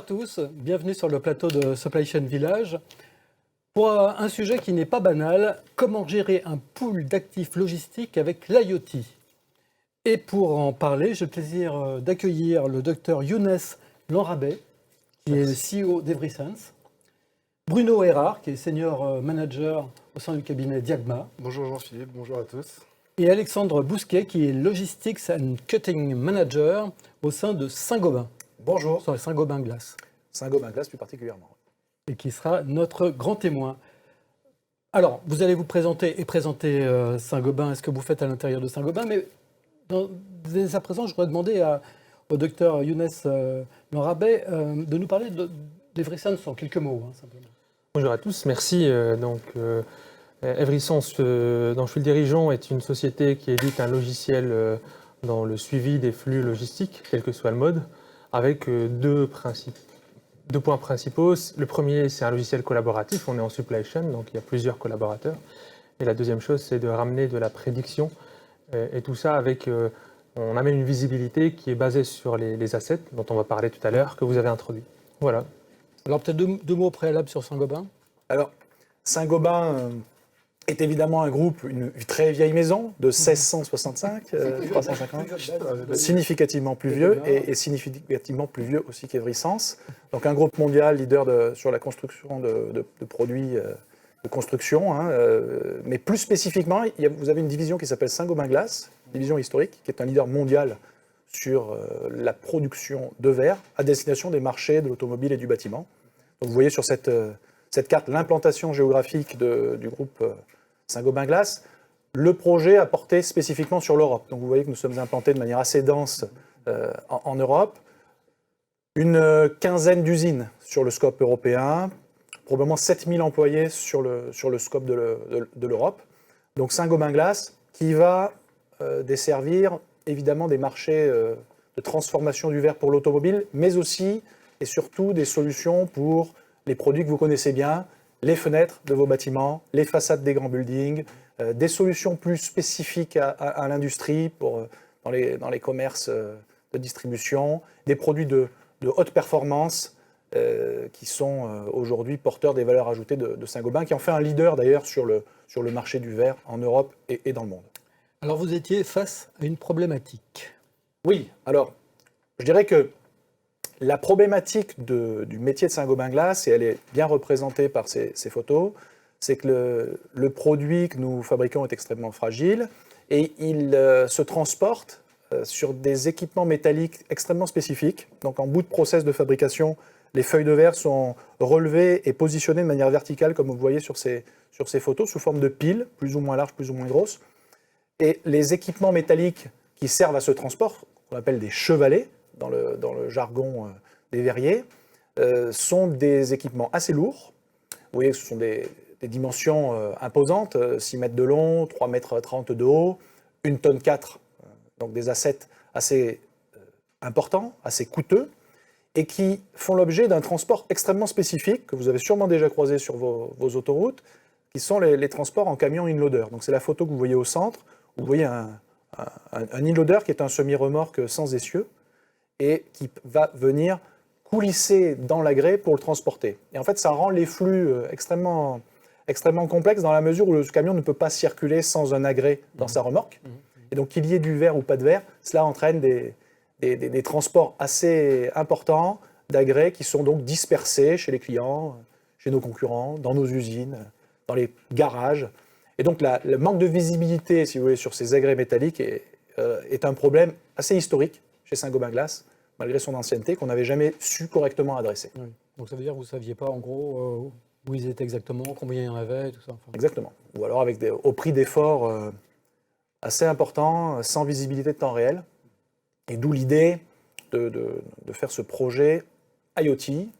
tous, bienvenue sur le plateau de Supply Chain Village. Pour un sujet qui n'est pas banal, comment gérer un pool d'actifs logistiques avec l'IoT? Et pour en parler, j'ai le plaisir d'accueillir le docteur Younes Lanrabet, qui est le CEO d'Everysense, Bruno Erard, qui est senior manager au sein du cabinet Diagma. Bonjour Jean-Philippe, bonjour à tous. Et Alexandre Bousquet, qui est Logistics and Cutting Manager au sein de Saint-Gobain. Bonjour. Sur Saint-Gobain Glace. Saint-Gobain Glace plus particulièrement. Et qui sera notre grand témoin. Alors, vous allez vous présenter et présenter Saint-Gobain et ce que vous faites à l'intérieur de Saint-Gobain, mais dès à présent, je voudrais demander au docteur Younes Lanrabet de nous parler d'Everysense en quelques mots, simplement. Bonjour à tous, merci. Everysense, dont je suis le dirigeant, est une société qui édite un logiciel dans le suivi des flux logistiques, quel que soit le mode, avec deux points principaux. Le premier, c'est un logiciel collaboratif, on est en supply chain, donc il y a plusieurs collaborateurs. Et la deuxième chose, c'est de ramener de la prédiction, et tout ça avec, on amène une visibilité qui est basée sur les assets, dont on va parler tout à l'heure, que vous avez introduits. Voilà. Alors peut-être deux mots préalables sur Saint-Gobain. Alors, Saint-Gobain est évidemment un groupe, une très vieille maison de 1665, 350, significativement plus vieux et significativement plus vieux aussi qu'Everysense. Donc un groupe mondial leader sur la construction de produits de construction, mais plus spécifiquement, vous avez une division qui s'appelle Saint-Gobain Glace, division historique, qui est un leader mondial sur la production de verre à destination des marchés de l'automobile et du bâtiment. Donc vous voyez sur cette carte l'implantation géographique du groupe Saint-Gobain Glace. Le projet a porté spécifiquement sur l'Europe. Donc vous voyez que nous sommes implantés de manière assez dense en Europe. Une quinzaine d'usines sur le scope européen, probablement 7000 employés sur le scope de l'Europe. Donc Saint-Gobain Glace qui va desservir évidemment des marchés de transformation du verre pour l'automobile, mais aussi et surtout des solutions pour les produits que vous connaissez bien, les fenêtres de vos bâtiments, les façades des grands buildings, des solutions plus spécifiques à l'industrie dans les commerces de distribution, des produits de haute performance qui sont aujourd'hui porteurs des valeurs ajoutées de Saint-Gobain, qui en fait un leader d'ailleurs sur le marché du verre en Europe et dans le monde. Alors vous étiez face à une problématique. Oui, alors je dirais que la problématique du métier de Saint-Gobain Glace, et elle est bien représentée par ces photos, c'est que le produit que nous fabriquons est extrêmement fragile et il se transporte sur des équipements métalliques extrêmement spécifiques. Donc en bout de process de fabrication, les feuilles de verre sont relevées et positionnées de manière verticale, comme vous voyez sur ces photos, sous forme de piles, plus ou moins larges, plus ou moins grosses. Et les équipements métalliques qui servent à ce transport, qu'on appelle des chevalets, dans le jargon des verriers, sont des équipements assez lourds. Vous voyez que ce sont des dimensions imposantes, 6 mètres de long, 3 mètres 30 de haut, 1 tonne 4, donc des assets assez importants, assez coûteux, et qui font l'objet d'un transport extrêmement spécifique, que vous avez sûrement déjà croisé sur vos autoroutes, qui sont les transports en camion in-loader. Donc c'est la photo que vous voyez au centre, où vous voyez un in-loader qui est un semi-remorque sans essieu, et qui va venir coulisser dans la grès pour le transporter. Et en fait, ça rend les flux extrêmement complexes dans la mesure où le camion ne peut pas circuler sans un agrès dans sa remorque. Et donc, qu'il y ait du verre ou pas de verre, cela entraîne des transports assez importants d'agrès qui sont donc dispersés chez les clients, chez nos concurrents, dans nos usines, dans les garages. Et donc, le manque de visibilité, si vous voulez, sur ces agrès métalliques est un problème assez historique chez Saint-Gobain Glace, malgré son ancienneté, qu'on n'avait jamais su correctement adresser. Oui. Donc ça veut dire que vous ne saviez pas, en gros, où ils étaient exactement, combien il y en avait, tout ça. Enfin. Exactement. Ou alors au prix d'efforts assez importants, sans visibilité de temps réel. Et d'où l'idée de faire ce projet IoT,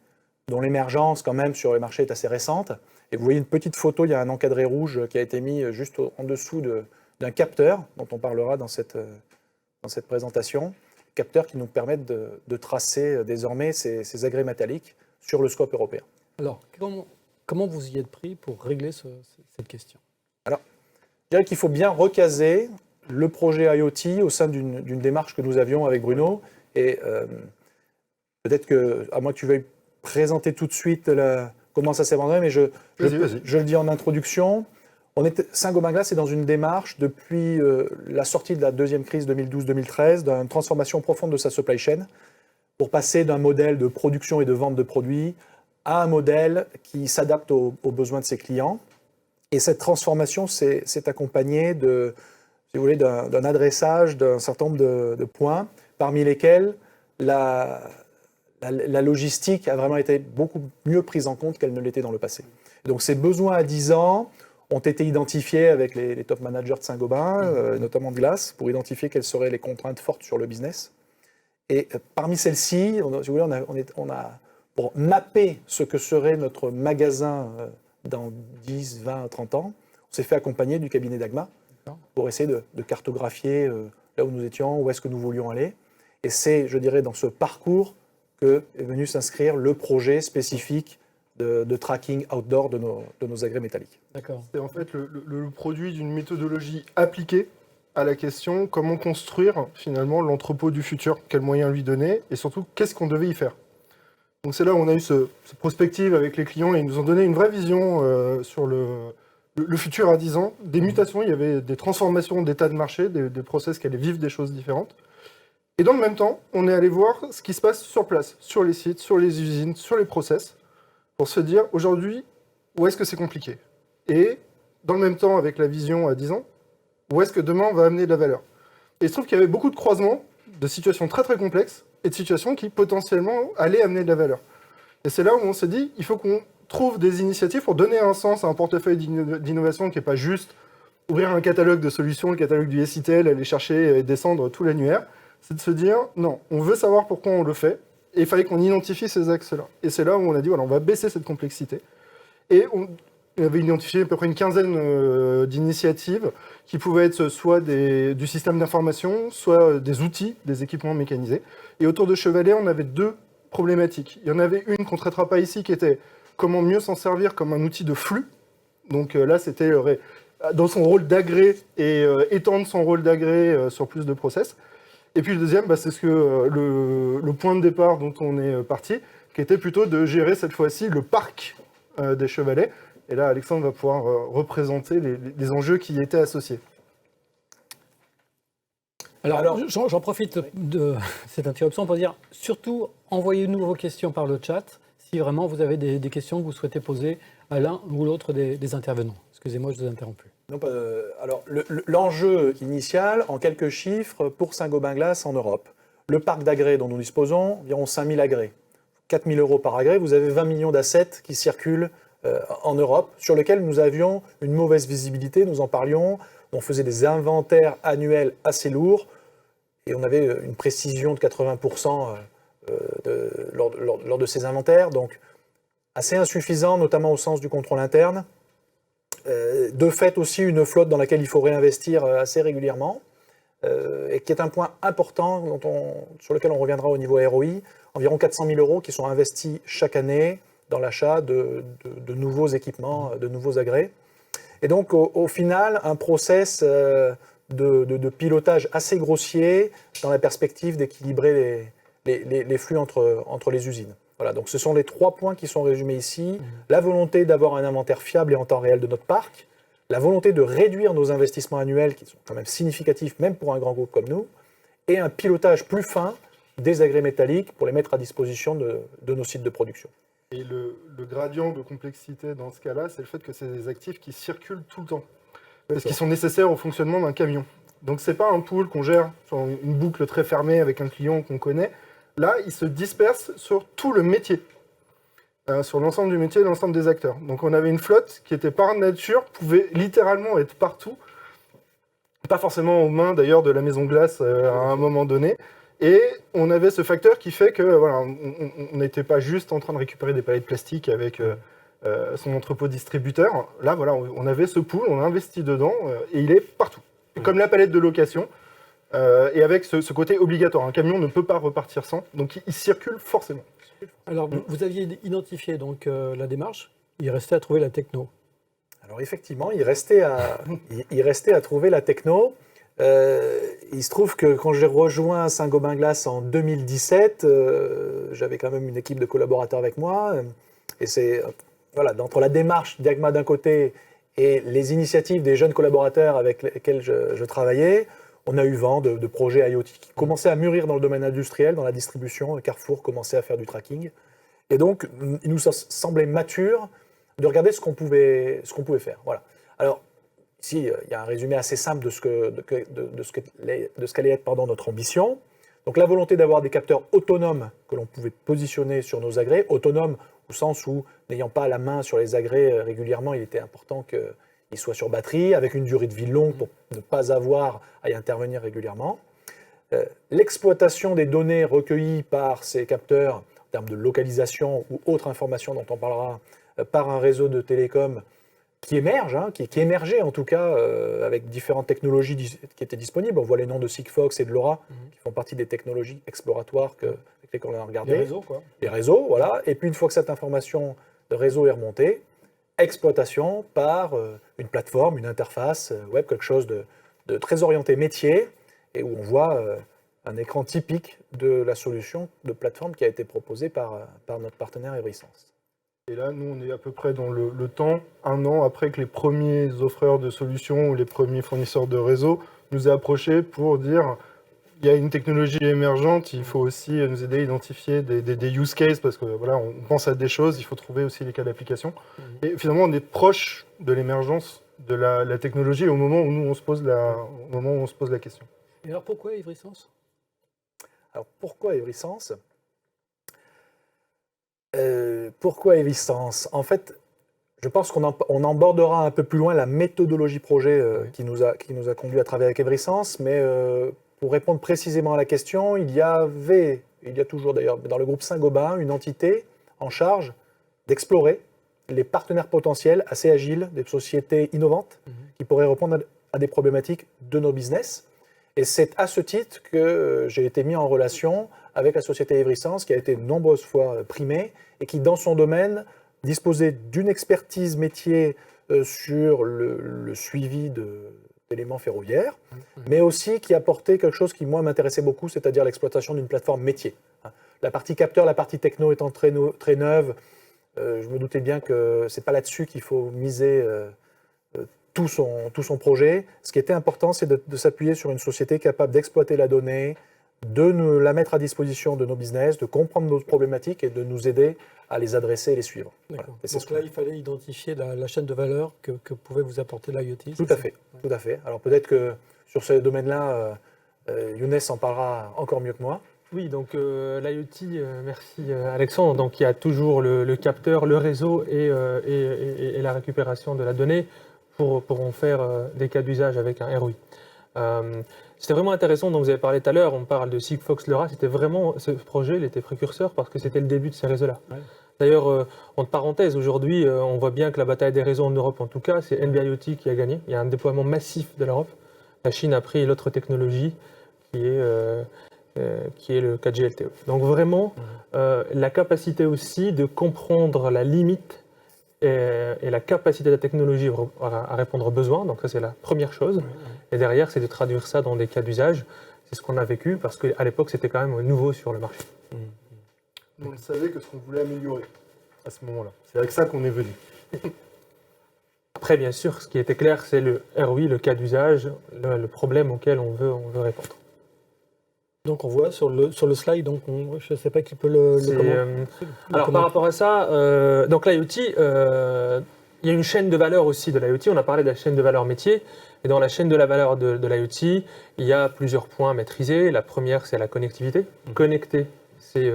dont l'émergence, quand même, sur les marchés est assez récente. Et vous voyez une petite photo, il y a un encadré rouge qui a été mis juste en dessous d'un capteur, dont on parlera dans cette présentation. Capteurs qui nous permettent de tracer désormais ces agrès métalliques sur le scope européen. Alors, comment vous y êtes pris pour régler cette question? Alors, je dirais qu'il faut bien recaser le projet IoT au sein d'une démarche que nous avions avec Bruno. Et peut-être que, à moins que tu veuilles présenter tout de suite comment ça s'est vendu, mais je le dis en introduction. Saint-Gobain Glass est dans une démarche depuis la sortie de la deuxième crise 2012-2013, d'une transformation profonde de sa supply chain, pour passer d'un modèle de production et de vente de produits à un modèle qui s'adapte aux besoins de ses clients. Et cette transformation s'est accompagnée si vous voulez, d'un adressage d'un certain nombre de points, parmi lesquels la logistique a vraiment été beaucoup mieux prise en compte qu'elle ne l'était dans le passé. Et donc ces besoins à 10 ans ont été identifiés avec les top managers de Saint-Gobain, notamment de Glass, pour identifier quelles seraient les contraintes fortes sur le business. Et parmi celles-ci, si vous voulez, on a pour mapper ce que serait notre magasin dans 10, 20, 30 ans, on s'est fait accompagner du cabinet d'Agma pour essayer de cartographier là où nous étions, où est-ce que nous voulions aller. Et c'est, je dirais, dans ce parcours que est venu s'inscrire le projet spécifique de tracking outdoor de nos agrès métalliques. D'accord. C'est en fait le produit d'une méthodologie appliquée à la question comment construire finalement l'entrepôt du futur, quels moyens lui donner et surtout qu'est-ce qu'on devait y faire. Donc c'est là où on a eu ce prospective avec les clients et ils nous ont donné une vraie vision sur le futur à 10 ans. Des mutations, il y avait des transformations d'état de marché, des process qui allaient vivre des choses différentes. Et dans le même temps, on est allé voir ce qui se passe sur place, sur les sites, sur les usines, sur les process, pour se dire aujourd'hui, où est-ce que c'est compliqué ? Et dans le même temps, avec la vision à 10 ans, où est-ce que demain on va amener de la valeur ? Et il se trouve qu'il y avait beaucoup de croisements de situations très très complexes et de situations qui potentiellement allaient amener de la valeur. Et c'est là où on s'est dit, il faut qu'on trouve des initiatives pour donner un sens à un portefeuille d'innovation qui n'est pas juste ouvrir un catalogue de solutions, le catalogue du SITL, aller chercher et descendre tout l'annuaire. C'est de se dire, non, on veut savoir pourquoi on le fait, et il fallait qu'on identifie ces axes-là. Et c'est là où on a dit, voilà, on va baisser cette complexité. Et on avait identifié à peu près une quinzaine d'initiatives qui pouvaient être soit du système d'information, soit des outils, des équipements mécanisés. Et autour de Chevalet, on avait deux problématiques. Il y en avait une qu'on ne traitera pas ici, qui était comment mieux s'en servir comme un outil de flux. Donc là, c'était dans son rôle d'agré et étendre son rôle d'agré sur plus de process. Et puis le deuxième, c'est le point de départ dont on est parti, qui était plutôt de gérer cette fois-ci le parc des Chevalets. Et là, Alexandre va pouvoir représenter les enjeux qui y étaient associés. Alors j'en profite de cette interruption pour dire, surtout, envoyez-nous vos questions par le chat, si vraiment vous avez des questions que vous souhaitez poser à l'un ou l'autre des intervenants. Excusez-moi, je vous ai interrompu. Non, alors, l'enjeu initial, en quelques chiffres, pour Saint-Gobain Glass en Europe. Le parc d'agrès dont nous disposons, environ 5000 agrès. 4 000 € par agrès, vous avez 20 millions d'assets qui circulent en Europe, sur lesquels nous avions une mauvaise visibilité, nous en parlions. On faisait des inventaires annuels assez lourds, et on avait une précision de 80% lors de ces inventaires, donc assez insuffisant, notamment au sens du contrôle interne. De fait aussi une flotte dans laquelle il faut réinvestir assez régulièrement, et qui est un point important sur lequel on reviendra au niveau ROI, environ 400 000 € qui sont investis chaque année dans l'achat de nouveaux équipements, de nouveaux agrès. Et donc au final, un process de pilotage assez grossier dans la perspective d'équilibrer les flux entre les usines. Voilà, donc ce sont les 3 points qui sont résumés ici. La volonté d'avoir un inventaire fiable et en temps réel de notre parc, la volonté de réduire nos investissements annuels, qui sont quand même significatifs, même pour un grand groupe comme nous, et un pilotage plus fin des agrès métalliques pour les mettre à disposition de nos sites de production. Et le gradient de complexité dans ce cas-là, c'est le fait que c'est des actifs qui circulent tout le temps, parce qu'ils sont nécessaires au fonctionnement d'un camion. Donc c'est pas un pool qu'on gère sur une boucle très fermée avec un client qu'on connaît. Là, il se disperse sur tout le métier, sur l'ensemble du métier et l'ensemble des acteurs. Donc on avait une flotte qui était par nature, pouvait littéralement être partout, pas forcément aux mains d'ailleurs de la maison glace à un moment donné. Et on avait ce facteur qui fait que voilà, on n'était pas juste en train de récupérer des palettes de plastique avec son entrepôt distributeur. Là, voilà, on avait ce pool, on a investi dedans et il est partout. Comme la palette de location. Et avec ce côté obligatoire, un camion ne peut pas repartir sans, donc il circule forcément. Alors, vous aviez identifié donc la démarche, il restait à trouver la techno. Alors effectivement, il restait à trouver la techno. il se trouve que quand j'ai rejoint Saint-Gobain Glace en 2017, j'avais quand même une équipe de collaborateurs avec moi. Et c'est voilà, entre la démarche d'Iagma d'un côté et les initiatives des jeunes collaborateurs avec lesquels je travaillais, on a eu vent de projets IoT qui commençaient à mûrir dans le domaine industriel, dans la distribution. Carrefour commençait à faire du tracking. Et donc, il nous semblait mature de regarder ce qu'on pouvait faire. Voilà. Alors, ici, il y a un résumé assez simple de ce qu'allait être notre ambition. Donc, la volonté d'avoir des capteurs autonomes que l'on pouvait positionner sur nos agrès, autonomes au sens où, n'ayant pas la main sur les agrès régulièrement, il était important qu'ils soient sur batterie, avec une durée de vie longue pour ne pas avoir à y intervenir régulièrement. L'exploitation des données recueillies par ces capteurs, en termes de localisation ou autres informations dont on parlera, par un réseau de télécom qui émerge, qui émergeait en tout cas avec différentes technologies qui étaient disponibles. On voit les noms de Sigfox et de LoRa qui font partie des technologies exploratoires avec lesquelles on a regardé. Les réseaux, quoi. Les réseaux, voilà. Et puis une fois que cette information de réseau est remontée, exploitation par une plateforme, une interface web, quelque chose de très orienté métier, et où on voit un écran typique de la solution de plateforme qui a été proposée par notre partenaire Everysense. Et là, nous, on est à peu près dans le temps, 1 an après que les premiers offreurs de solutions ou les premiers fournisseurs de réseaux nous aient approchés pour dire il y a une technologie émergente, il faut aussi nous aider à identifier des use cases, parce que voilà, on pense à des choses, il faut trouver aussi les cas d'application. Et finalement, on est proche de l'émergence de la technologie au moment où nous, on se pose la question. Et alors pourquoi Everysense ? Alors pourquoi Everysense ? Pourquoi Everysense ? En fait, je pense qu'on abordera un peu plus loin la méthodologie projet qui nous a conduit à travailler avec Everysense, mais pour répondre précisément à la question, il y a toujours d'ailleurs dans le groupe Saint-Gobain une entité en charge d'explorer les partenaires potentiels assez agiles, des sociétés innovantes qui pourraient répondre à des problématiques de nos business. Et c'est à ce titre que j'ai été mis en relation avec la société Everysense, qui a été de nombreuses fois primée et qui, dans son domaine, disposait d'une expertise métier sur le suivi d'éléments ferroviaires, mais aussi qui apportait quelque chose qui, moi, m'intéressait beaucoup, c'est-à-dire l'exploitation d'une plateforme métier. La partie capteur, la partie techno étant très neuve, je me doutais bien que ce n'est pas là-dessus qu'il faut miser tout son projet. Ce qui était important, c'est de s'appuyer sur une société capable d'exploiter la donnée, de nous la mettre à disposition de nos business, de comprendre nos problématiques et de nous aider à les adresser et les suivre. D'accord. Voilà. Donc là, il fallait identifier la chaîne de valeur que pouvait vous apporter l'IoT. Tout à fait. Alors peut-être que sur ce domaine-là, Younes en parlera encore mieux que moi. Oui, donc l'IoT, merci Alexandre. Donc il y a toujours le capteur, le réseau et la récupération de la donnée pour en faire des cas d'usage avec un ROI. C'était vraiment intéressant dont vous avez parlé tout à l'heure, on parle de Sigfox LoRa, c'était vraiment, ce projet, il était précurseur parce que c'était le début de ces réseaux-là. Ouais. D'ailleurs, entre parenthèses, aujourd'hui, on voit bien que la bataille des réseaux en Europe, en tout cas, c'est NB-IoT qui a gagné. Il y a un déploiement massif de l'Europe. La Chine a pris l'autre technologie qui est le 4G LTE. Donc vraiment, la capacité aussi de comprendre la limite et la capacité de la technologie à répondre aux besoins, donc ça c'est la première chose. Et derrière, c'est de traduire ça dans des cas d'usage. C'est ce qu'on a vécu parce qu'à l'époque, c'était quand même nouveau sur le marché. On ne savait que ce qu'on voulait améliorer à ce moment-là. C'est avec ça qu'on est venu. Après, bien sûr, ce qui était clair, c'est le ROI, le cas d'usage, le problème auquel on veut répondre. Donc on voit sur le slide, donc je ne sais pas qui peut le alors par rapport à ça, donc l'IoT, il y a une chaîne de valeur aussi de l'IoT. On a parlé de la chaîne de valeur métier. Et dans la chaîne de la valeur de l'IoT, il y a plusieurs points maîtrisés. La première, c'est la connectivité. Connecter, c'est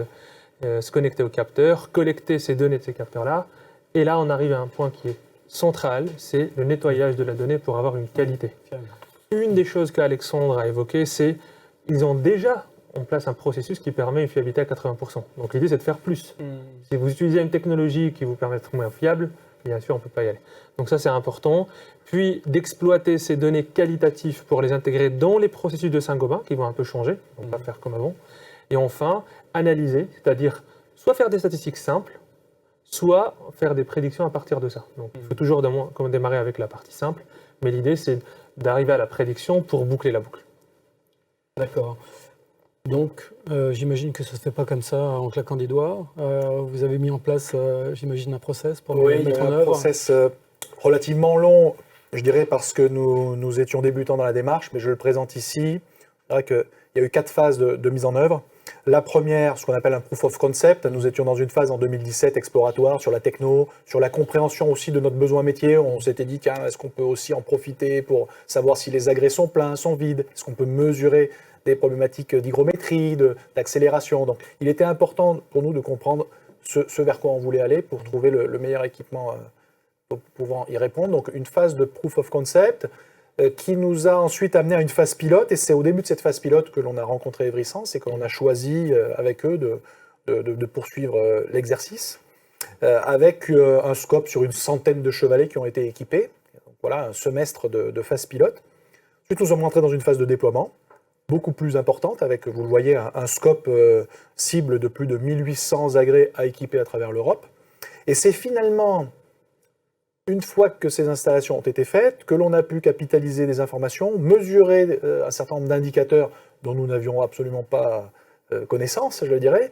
se connecter au capteur, collecter ces données de ces capteurs-là. Et là, on arrive à un point qui est central, c'est le nettoyage de la donnée pour avoir une qualité. Une des choses qu'Alexandre a évoquées, c'est qu'ils ont déjà en place un processus qui permet une fiabilité à 80%. Donc l'idée, c'est de faire plus. Si vous utilisez une technologie qui vous permet d'être moins fiable, bien sûr, on ne peut pas y aller. Donc ça, c'est important. Puis d'exploiter ces données qualitatives pour les intégrer dans les processus de Saint-Gobain, qui vont un peu changer, on ne va pas faire comme avant. Et enfin, analyser, c'est-à-dire soit faire des statistiques simples, soit faire des prédictions à partir de ça. Donc il faut toujours démarrer avec la partie simple, mais l'idée, c'est d'arriver à la prédiction pour boucler la boucle. D'accord. Donc, j'imagine que ça ne se fait pas comme ça en claquant des doigts. Vous avez mis en place, j'imagine, un process pour le Oui, il y mettre a en un œuvre. process relativement long, je dirais, parce que nous étions débutants dans la démarche, mais je le présente ici. C'est vrai qu'il y a eu 4 phases de mise en œuvre. La première, ce qu'on appelle un proof of concept, nous étions dans une phase en 2017 exploratoire sur la techno, sur la compréhension aussi de notre besoin métier. On s'était dit, tiens, est-ce qu'on peut aussi en profiter pour savoir si les agrès sont pleins, sont vides? Est-ce qu'on peut mesurer des problématiques d'hygrométrie, d'accélération? Donc, il était important pour nous de comprendre ce vers quoi on voulait aller pour trouver le meilleur équipement pour pouvant y répondre. Donc, une phase de proof of concept qui nous a ensuite amené à une phase pilote. Et c'est au début de cette phase pilote que l'on a rencontré Evrysense et que l'on a choisi avec eux de poursuivre l'exercice avec un scope sur une centaine de chevalets qui ont été équipés. Donc, voilà, un semestre de phase pilote. Ensuite, nous sommes rentrés dans une phase de déploiement beaucoup plus importante avec, vous le voyez, un scope cible de plus de 1800 agrès à équiper à travers l'Europe. Et c'est finalement, une fois que ces installations ont été faites, que l'on a pu capitaliser des informations, mesurer un certain nombre d'indicateurs dont nous n'avions absolument pas connaissance, je le dirais,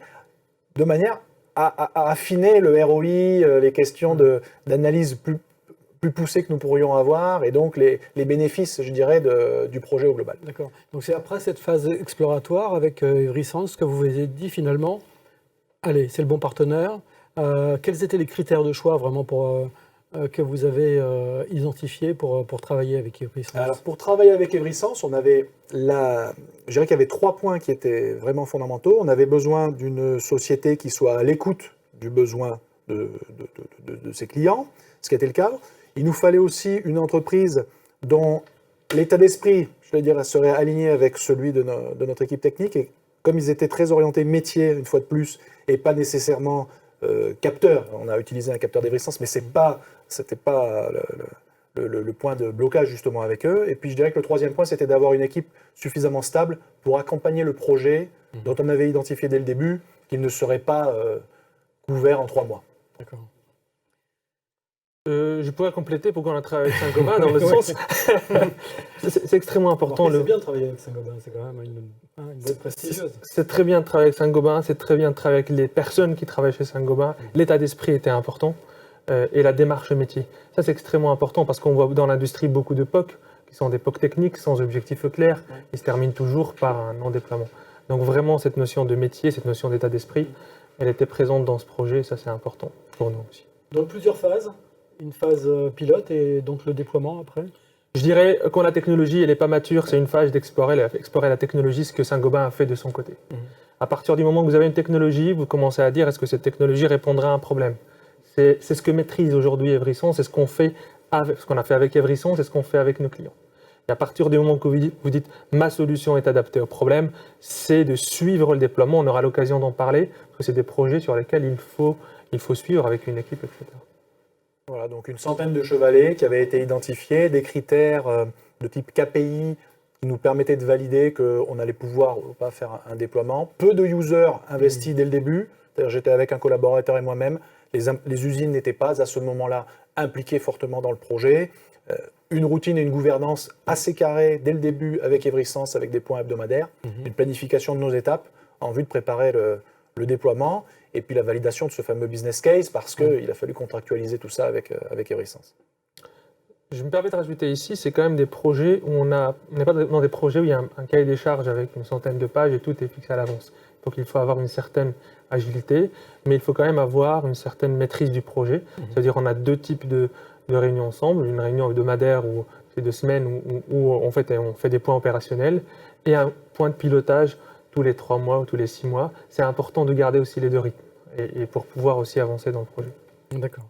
de manière à affiner le ROI, les questions d'analyse plus poussées que nous pourrions avoir, et donc les bénéfices, je dirais, du projet au global. D'accord. Donc c'est après cette phase exploratoire avec Evrysense que vous vous êtes dit finalement, allez, c'est le bon partenaire. Quels étaient les critères de choix vraiment que vous avez identifiés pour travailler avec Evrysense? Alors, pour travailler avec Evrysense, on avait je dirais qu'il y avait 3 points qui étaient vraiment fondamentaux. On avait besoin d'une société qui soit à l'écoute du besoin de ses clients, ce qui était le cas. Il nous fallait aussi une entreprise dont l'état d'esprit, je veux dire, serait aligné avec celui de notre équipe technique. Et comme ils étaient très orientés métier, une fois de plus, et pas nécessairement capteur, on a utilisé un capteur d'Evrysense, mais c'était pas le point de blocage justement avec eux. Et puis je dirais que le 3e point, c'était d'avoir une équipe suffisamment stable pour accompagner le projet dont on avait identifié dès le début qu'il ne serait pas couvert en 3 mois. D'accord. Je pourrais compléter pourquoi on a travaillé avec Saint-Gobain dans le sens. C'est extrêmement important. C'est bien de travailler avec Saint-Gobain, c'est quand même une boîte prestigieuse. C'est très bien de travailler avec Saint-Gobain, c'est très bien de travailler avec les personnes qui travaillent chez Saint-Gobain. L'état d'esprit était important et la démarche métier. Ça, c'est extrêmement important parce qu'on voit dans l'industrie beaucoup de POC qui sont des POC techniques sans objectif clair. Ils se terminent toujours par un non-déploiement. Donc vraiment, cette notion de métier, cette notion d'état d'esprit, elle était présente dans ce projet. Ça, c'est important pour nous aussi. Donc plusieurs phases. Une phase pilote et donc le déploiement après? Je dirais quand la technologie n'est pas mature, c'est une phase d'explorer la technologie, ce que Saint-Gobain a fait de son côté. À partir du moment où vous avez une technologie, vous commencez à dire est-ce que cette technologie répondra à un problème. C'est ce que maîtrise aujourd'hui Evrysense, c'est ce qu'on a fait avec Evrysense, c'est ce qu'on fait avec nos clients. Et à partir du moment que vous dites ma solution est adaptée au problème, c'est de suivre le déploiement. On aura l'occasion d'en parler, parce que c'est des projets sur lesquels il faut suivre avec une équipe, etc. Voilà, donc une centaine de chevalets qui avaient été identifiés, des critères de type KPI qui nous permettaient de valider qu'on allait pouvoir ou pas faire un déploiement. Peu de users investis dès le début. C'est-à-dire, j'étais avec un collaborateur et moi-même. Les usines n'étaient pas à ce moment-là impliquées fortement dans le projet. Une routine et une gouvernance assez carrée dès le début avec Evrysense, avec des points hebdomadaires. Une planification de nos étapes en vue de préparer le déploiement. Et puis la validation de ce fameux business case, parce qu'il a fallu contractualiser tout ça avec Evrysense. Je me permets de rajouter ici, c'est quand même des projets où on n'est pas dans des projets où il y a un cahier des charges avec une centaine de pages et tout est fixé à l'avance. Donc il faut avoir une certaine agilité, mais il faut quand même avoir une certaine maîtrise du projet. C'est-à-dire on a 2 types de réunions ensemble, une réunion hebdomadaire où c'est 2 semaines où on fait des points opérationnels et un point de pilotage tous les 3 mois ou tous les 6 mois. C'est important de garder aussi les 2 rythmes et pour pouvoir aussi avancer dans le projet. D'accord.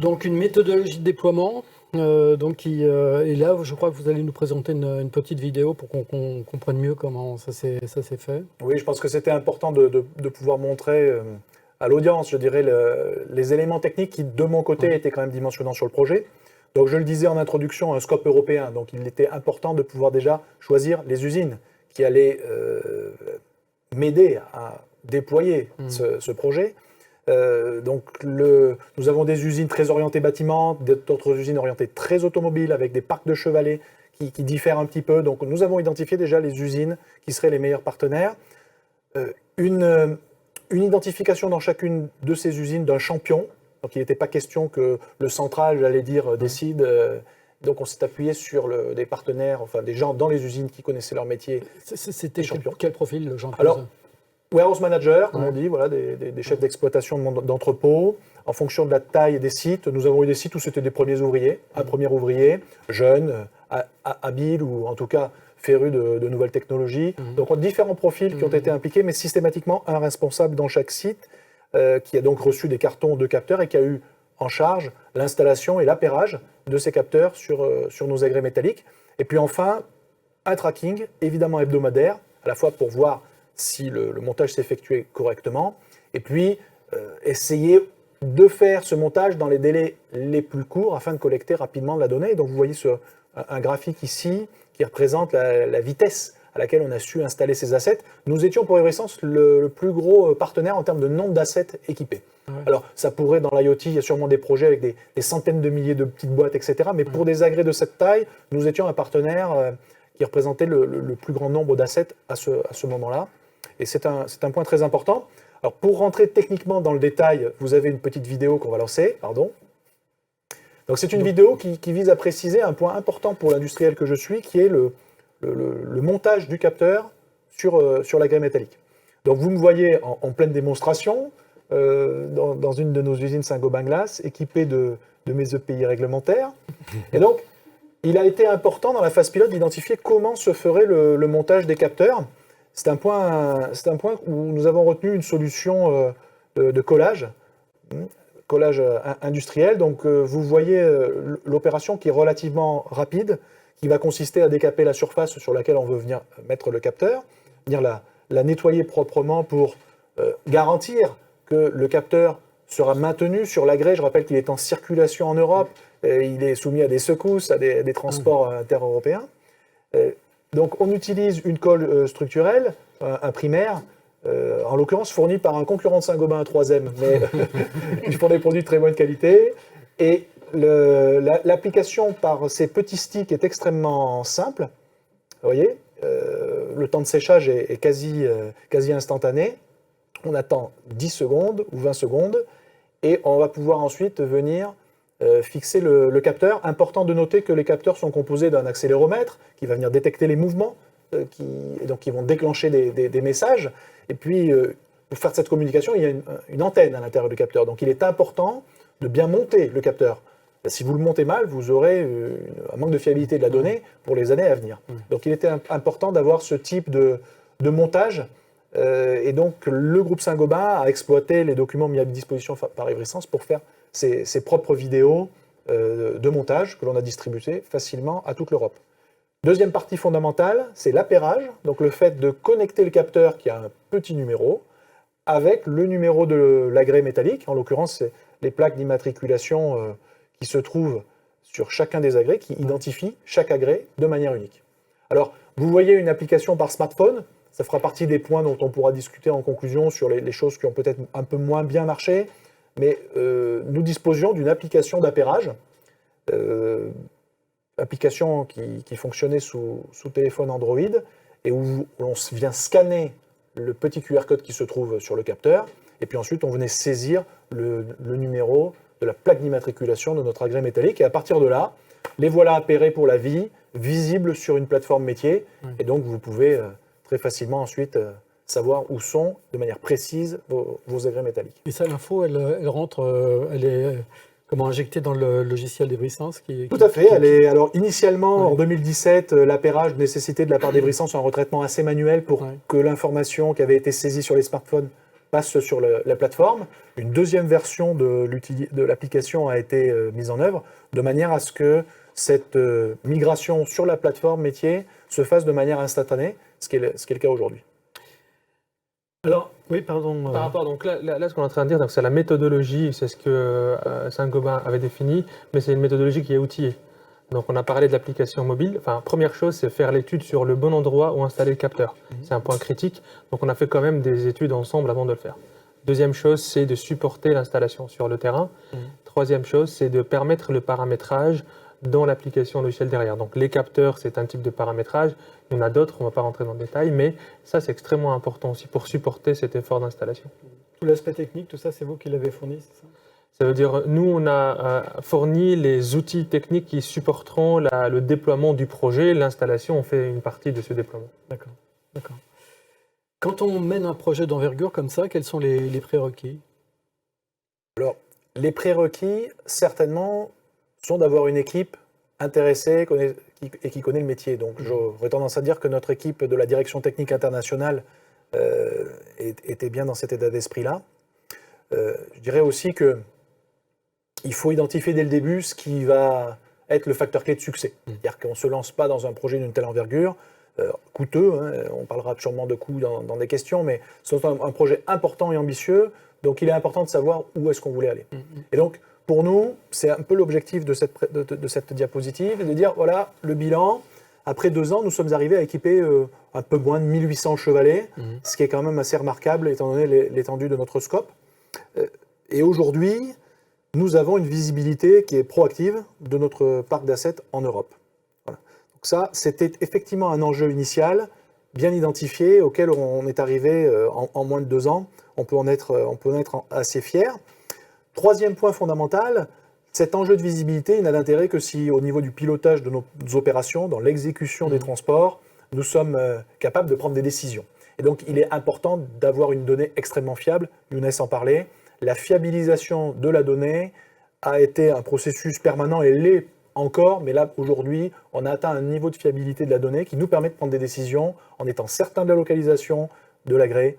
Donc une méthodologie de déploiement, et là je crois que vous allez nous présenter une petite vidéo pour qu'on comprenne mieux comment ça s'est fait. Oui, je pense que c'était important de pouvoir montrer à l'audience, je dirais, les éléments techniques qui, de mon côté, étaient quand même dimensionnants sur le projet. Donc je le disais en introduction, un scope européen, donc il était important de pouvoir déjà choisir les usines qui allaient m'aider à déployer ce projet. Nous avons des usines très orientées bâtiments, d'autres usines orientées très automobiles, avec des parcs de chevalets qui diffèrent un petit peu. Donc nous avons identifié déjà les usines qui seraient les meilleurs partenaires. Une identification dans chacune de ces usines d'un champion. Donc il n'était pas question que le central, j'allais dire, décide. Donc on s'est appuyé sur des partenaires, enfin des gens dans les usines qui connaissaient leur métier. C'était champion. quel profil, le champion? Alors, warehouse manager, comme Ouais. on dit, voilà, des chefs d'exploitation d'entrepôts. En fonction de la taille des sites, nous avons eu des sites où c'était des premiers ouvriers, un premier ouvrier, jeune, habile ou en tout cas féru de nouvelles technologies. Donc différents profils qui ont été impliqués, mais systématiquement un responsable dans chaque site qui a donc reçu des cartons de capteurs et qui a eu en charge l'installation et l'appairage de ces capteurs sur nos agrès métalliques. Et puis enfin, un tracking, évidemment hebdomadaire, à la fois pour voir si le montage s'effectuait correctement, et puis essayer de faire ce montage dans les délais les plus courts afin de collecter rapidement de la donnée. Et donc vous voyez un graphique ici qui représente la vitesse à laquelle on a su installer ces assets. Nous étions pour Everessence le plus gros partenaire en termes de nombre d'assets équipés. Ouais. Alors ça pourrait, dans l'IoT, il y a sûrement des projets avec des centaines de milliers de petites boîtes, etc. Mais pour des agrès de cette taille, nous étions un partenaire qui représentait le plus grand nombre d'assets à ce moment-là. Et c'est un point très important. Alors, pour rentrer techniquement dans le détail, vous avez une petite vidéo qu'on va lancer. Pardon. Donc, c'est une vidéo qui vise à préciser un point important pour l'industriel que je suis, qui est le montage du capteur sur l'agrès métallique. Donc, vous me voyez en pleine démonstration dans une de nos usines Saint-Gobain-Glace, équipée de mes EPI réglementaires. Et donc, il a été important dans la phase pilote d'identifier comment se ferait le montage des capteurs. C'est un point où nous avons retenu une solution de collage industriel. Donc vous voyez l'opération qui est relativement rapide, qui va consister à décaper la surface sur laquelle on veut venir mettre le capteur, venir la nettoyer proprement pour garantir que le capteur sera maintenu sur l'agrès. Je rappelle qu'il est en circulation en Europe, il est soumis à des secousses, à des transports inter-européens. Donc on utilise une colle structurelle, un primaire, en l'occurrence fourni par un concurrent de Saint-Gobain, un 3M, mais pour des produits de très bonne qualité. Et l'application par ces petits sticks est extrêmement simple. Vous voyez, le temps de séchage est quasi instantané. On attend 10 secondes ou 20 secondes et on va pouvoir ensuite venir fixer le capteur. Important de noter que les capteurs sont composés d'un accéléromètre qui va venir détecter les mouvements et donc qui vont déclencher des messages. Et puis, pour faire cette communication, il y a une antenne à l'intérieur du capteur. Donc, il est important de bien monter le capteur. Si vous le montez mal, vous aurez un manque de fiabilité de la donnée pour les années à venir. Donc, il était important d'avoir ce type de montage. Et donc, le groupe Saint-Gobain a exploité les documents mis à disposition par Everessence pour faire ses propres vidéos de montage que l'on a distribuées facilement à toute l'Europe. Deuxième partie fondamentale, c'est l'appairage, donc le fait de connecter le capteur qui a un petit numéro avec le numéro de l'agrès métallique, en l'occurrence c'est les plaques d'immatriculation qui se trouvent sur chacun des agrès, qui identifient chaque agrès de manière unique. Alors, vous voyez une application par smartphone, ça fera partie des points dont on pourra discuter en conclusion sur les choses qui ont peut-être un peu moins bien marché, mais nous disposions d'une application d'appairage, application qui fonctionnait sous téléphone Android, et où on vient scanner le petit QR code qui se trouve sur le capteur, et puis ensuite on venait saisir le numéro de la plaque d'immatriculation de notre agrès métallique, et à partir de là, les voilà appairés pour la vie, visibles sur une plateforme métier, et donc vous pouvez très facilement ensuite savoir où sont, de manière précise, vos agrès métalliques. Et ça, l'info, elle rentre, elle est injectée dans le logiciel d'Everessence Tout à fait. Alors, initialement, en 2017, l'appairage nécessitait de la part d'Everessence un retraitement assez manuel pour que l'information qui avait été saisie sur les smartphones passe sur la plateforme. Une deuxième version de l'application a été mise en œuvre, de manière à ce que cette migration sur la plateforme métier se fasse de manière instantanée, ce qui est le cas aujourd'hui. Alors, oui, pardon. Par rapport, donc là, ce qu'on est en train de dire, c'est la méthodologie, c'est ce que Saint-Gobain avait défini, mais c'est une méthodologie qui est outillée. Donc on a parlé de l'application mobile. Enfin, première chose, c'est faire l'étude sur le bon endroit où installer le capteur. C'est un point critique. Donc on a fait quand même des études ensemble avant de le faire. Deuxième chose, c'est de supporter l'installation sur le terrain. Troisième chose, c'est de permettre le paramétrage dans l'application logicielle derrière. Donc les capteurs, c'est un type de paramétrage. Il y en a d'autres, on ne va pas rentrer dans le détail, mais ça, c'est extrêmement important aussi pour supporter cet effort d'installation. Tout l'aspect technique, tout ça, c'est vous qui l'avez fourni, c'est ça? Ça veut dire, nous, on a fourni les outils techniques qui supporteront le déploiement du projet. L'installation, on fait une partie de ce déploiement. D'accord, d'accord. Quand on mène un projet d'envergure comme ça, quels sont les prérequis? Alors, les prérequis, certainement, sont d'avoir une équipe intéressée et qui connaît le métier. Donc, j'aurais tendance à dire que notre équipe de la direction technique internationale était bien dans cet état d'esprit-là. Je dirais aussi qu'il faut identifier dès le début ce qui va être le facteur clé de succès. C'est-à-dire qu'on ne se lance pas dans un projet d'une telle envergure, coûteux, hein, on parlera sûrement de coûts dans des questions, mais c'est un projet important et ambitieux, donc il est important de savoir où est-ce qu'on voulait aller. Et donc, pour nous, c'est un peu l'objectif de cette diapositive, de dire, voilà, le bilan, après 2 ans, nous sommes arrivés à équiper un peu moins de 1800 chevalets, ce qui est quand même assez remarquable étant donné l'étendue de notre scope. Et aujourd'hui, nous avons une visibilité qui est proactive de notre parc d'assets en Europe. Voilà. Donc ça, c'était effectivement un enjeu initial, bien identifié, auquel on est arrivé en moins de 2 ans. On peut en être assez fier. Troisième point fondamental, cet enjeu de visibilité, il n'a d'intérêt que si, au niveau du pilotage de nos opérations, dans l'exécution des transports, nous sommes capables de prendre des décisions. Et donc, il est important d'avoir une donnée extrêmement fiable. Younes en parlait. La fiabilisation de la donnée a été un processus permanent et l'est encore, mais là, aujourd'hui, on a atteint un niveau de fiabilité de la donnée qui nous permet de prendre des décisions en étant certain de la localisation, de l'agré.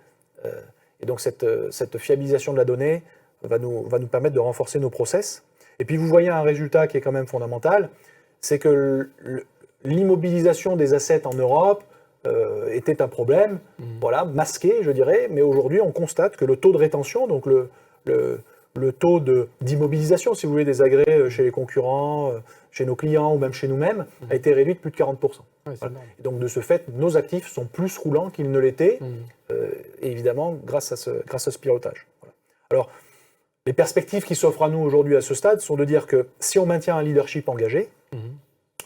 Et donc, cette fiabilisation de la donnée va nous permettre de renforcer nos process. Et puis, vous voyez un résultat qui est quand même fondamental, c'est que l'immobilisation des assets en Europe était un problème, voilà, masqué, je dirais, mais aujourd'hui, on constate que le taux de rétention, donc le taux d'immobilisation, si vous voulez, des agrès chez les concurrents, chez nos clients ou même chez nous-mêmes, a été réduit de plus de 40%. Ouais, voilà. Et donc, de ce fait, nos actifs sont plus roulants qu'ils ne l'étaient, et évidemment, grâce à ce pilotage. Voilà. Alors, les perspectives qui s'offrent à nous aujourd'hui à ce stade sont de dire que si on maintient un leadership engagé,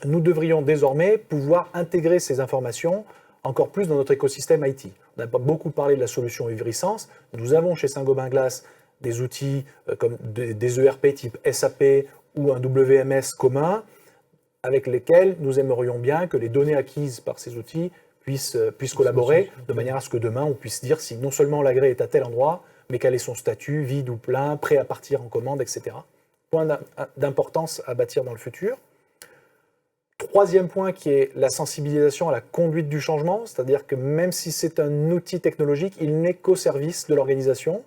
nous devrions désormais pouvoir intégrer ces informations encore plus dans notre écosystème IT. On n'a pas beaucoup parlé de la solution Ivry-Sense. Nous avons chez Saint-Gobain Glass des outils comme des ERP type SAP ou un WMS commun avec lesquels nous aimerions bien que les données acquises par ces outils puissent collaborer de manière à ce que demain on puisse dire si non seulement l'agrès est à tel endroit, mais quel est son statut, vide ou plein, prêt à partir en commande, etc. Point d'importance à bâtir dans le futur. Troisième point qui est la sensibilisation à la conduite du changement, c'est-à-dire que même si c'est un outil technologique, il n'est qu'au service de l'organisation.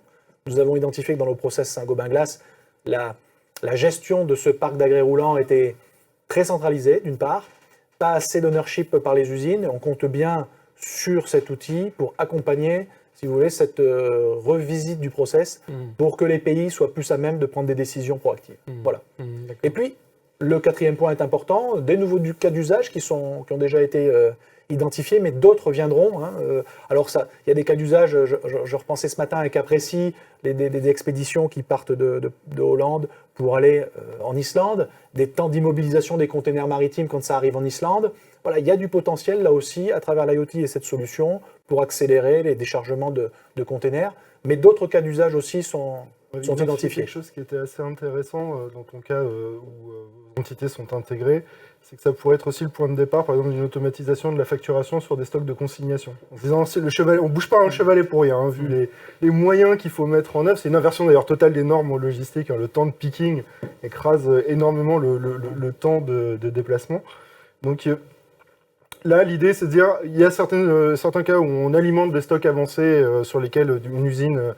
Nous avons identifié que dans nos process Saint-Gobain Glass, la gestion de ce parc d'agrès roulants était très centralisée, d'une part, pas assez d'ownership par les usines. On compte bien sur cet outil pour accompagner, si vous voulez, cette revisite du process pour que les pays soient plus à même de prendre des décisions proactives. Voilà. Et puis, le quatrième point est important, des nouveaux cas d'usage qui ont déjà été identifiés, mais d'autres viendront. Alors, il y a des cas d'usage, je repensais ce matin à un cas précis, des expéditions qui partent de Hollande pour aller en Islande, des temps d'immobilisation des containers maritimes quand ça arrive en Islande. Voilà, il y a du potentiel là aussi, à travers l'IoT et cette solution, pour accélérer les déchargements de containers. Mais d'autres cas d'usage aussi sont identifiés. Quelque chose qui était assez intéressant dans ton cas où vos entités sont intégrées, c'est que ça pourrait être aussi le point de départ, par exemple, d'une automatisation de la facturation sur des stocks de consignation. En disant, le chevalet, on ne bouge pas un chevalet pour rien, vu les moyens qu'il faut mettre en œuvre. C'est une inversion d'ailleurs totale des normes logistiques. Le temps de picking écrase énormément le temps de déplacement. Donc là, l'idée, c'est de dire, il y a certains cas où on alimente des stocks avancés sur lesquels une usine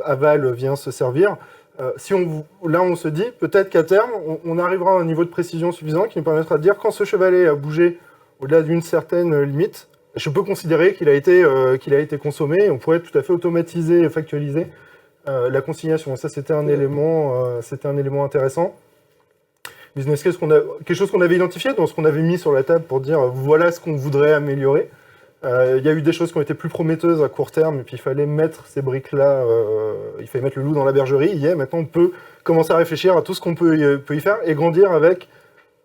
aval vient se servir. Là, on se dit, peut-être qu'à terme, on arrivera à un niveau de précision suffisant qui nous permettra de dire, quand ce chevalet a bougé au-delà d'une certaine limite, je peux considérer qu'il a été consommé et on pourrait tout à fait automatiser et factualiser la consignation. Ça, c'était un élément intéressant. Business case, quelque chose qu'on avait identifié, dans ce qu'on avait mis sur la table pour dire, voilà ce qu'on voudrait améliorer. Il y a eu des choses qui ont été plus prometteuses à court terme, et puis il fallait mettre ces briques-là, il fallait mettre le loup dans la bergerie. Maintenant, on peut commencer à réfléchir à tout ce qu'on peut y faire et grandir avec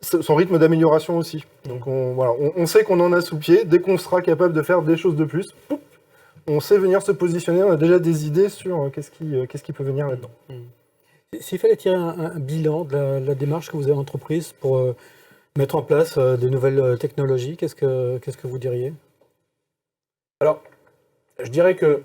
son rythme d'amélioration aussi. Donc on sait qu'on en a sous pied. Dès qu'on sera capable de faire des choses de plus, poup, on sait venir se positionner. On a déjà des idées sur qu'est-ce qui peut venir là-dedans. S'il fallait tirer un bilan de la démarche que vous avez entreprise pour mettre en place des nouvelles technologies, qu'est-ce que vous diriez? Alors, je dirais que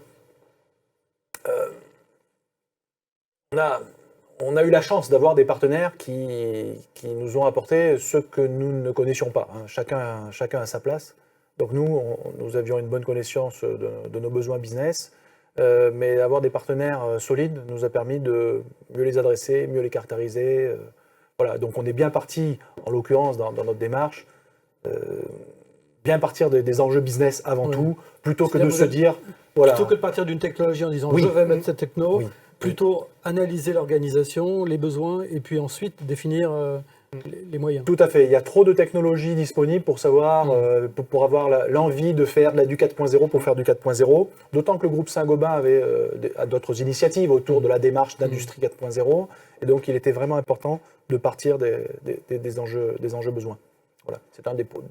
on a eu la chance d'avoir des partenaires qui nous ont apporté ce que nous ne connaissions pas. Hein. Chacun à sa place. Donc nous avions une bonne connaissance de nos besoins business, mais avoir des partenaires solides nous a permis de mieux les adresser, mieux les caractériser. Voilà. Donc on est bien parti, en l'occurrence, dans notre démarche, bien partir des enjeux business avant tout, plutôt que de se dire... Voilà. Plutôt que de partir d'une technologie en disant Oui. je vais mettre cette techno, Oui. plutôt analyser l'organisation, les besoins, et puis ensuite définir les moyens. Tout à fait. Il y a trop de technologies disponibles pour savoir, pour avoir l'envie de faire du 4.0 pour faire du 4.0. D'autant que le groupe Saint-Gobain avait d'autres initiatives autour de la démarche d'industrie 4.0. Et donc, il était vraiment important de partir des enjeux besoins. Voilà. C'est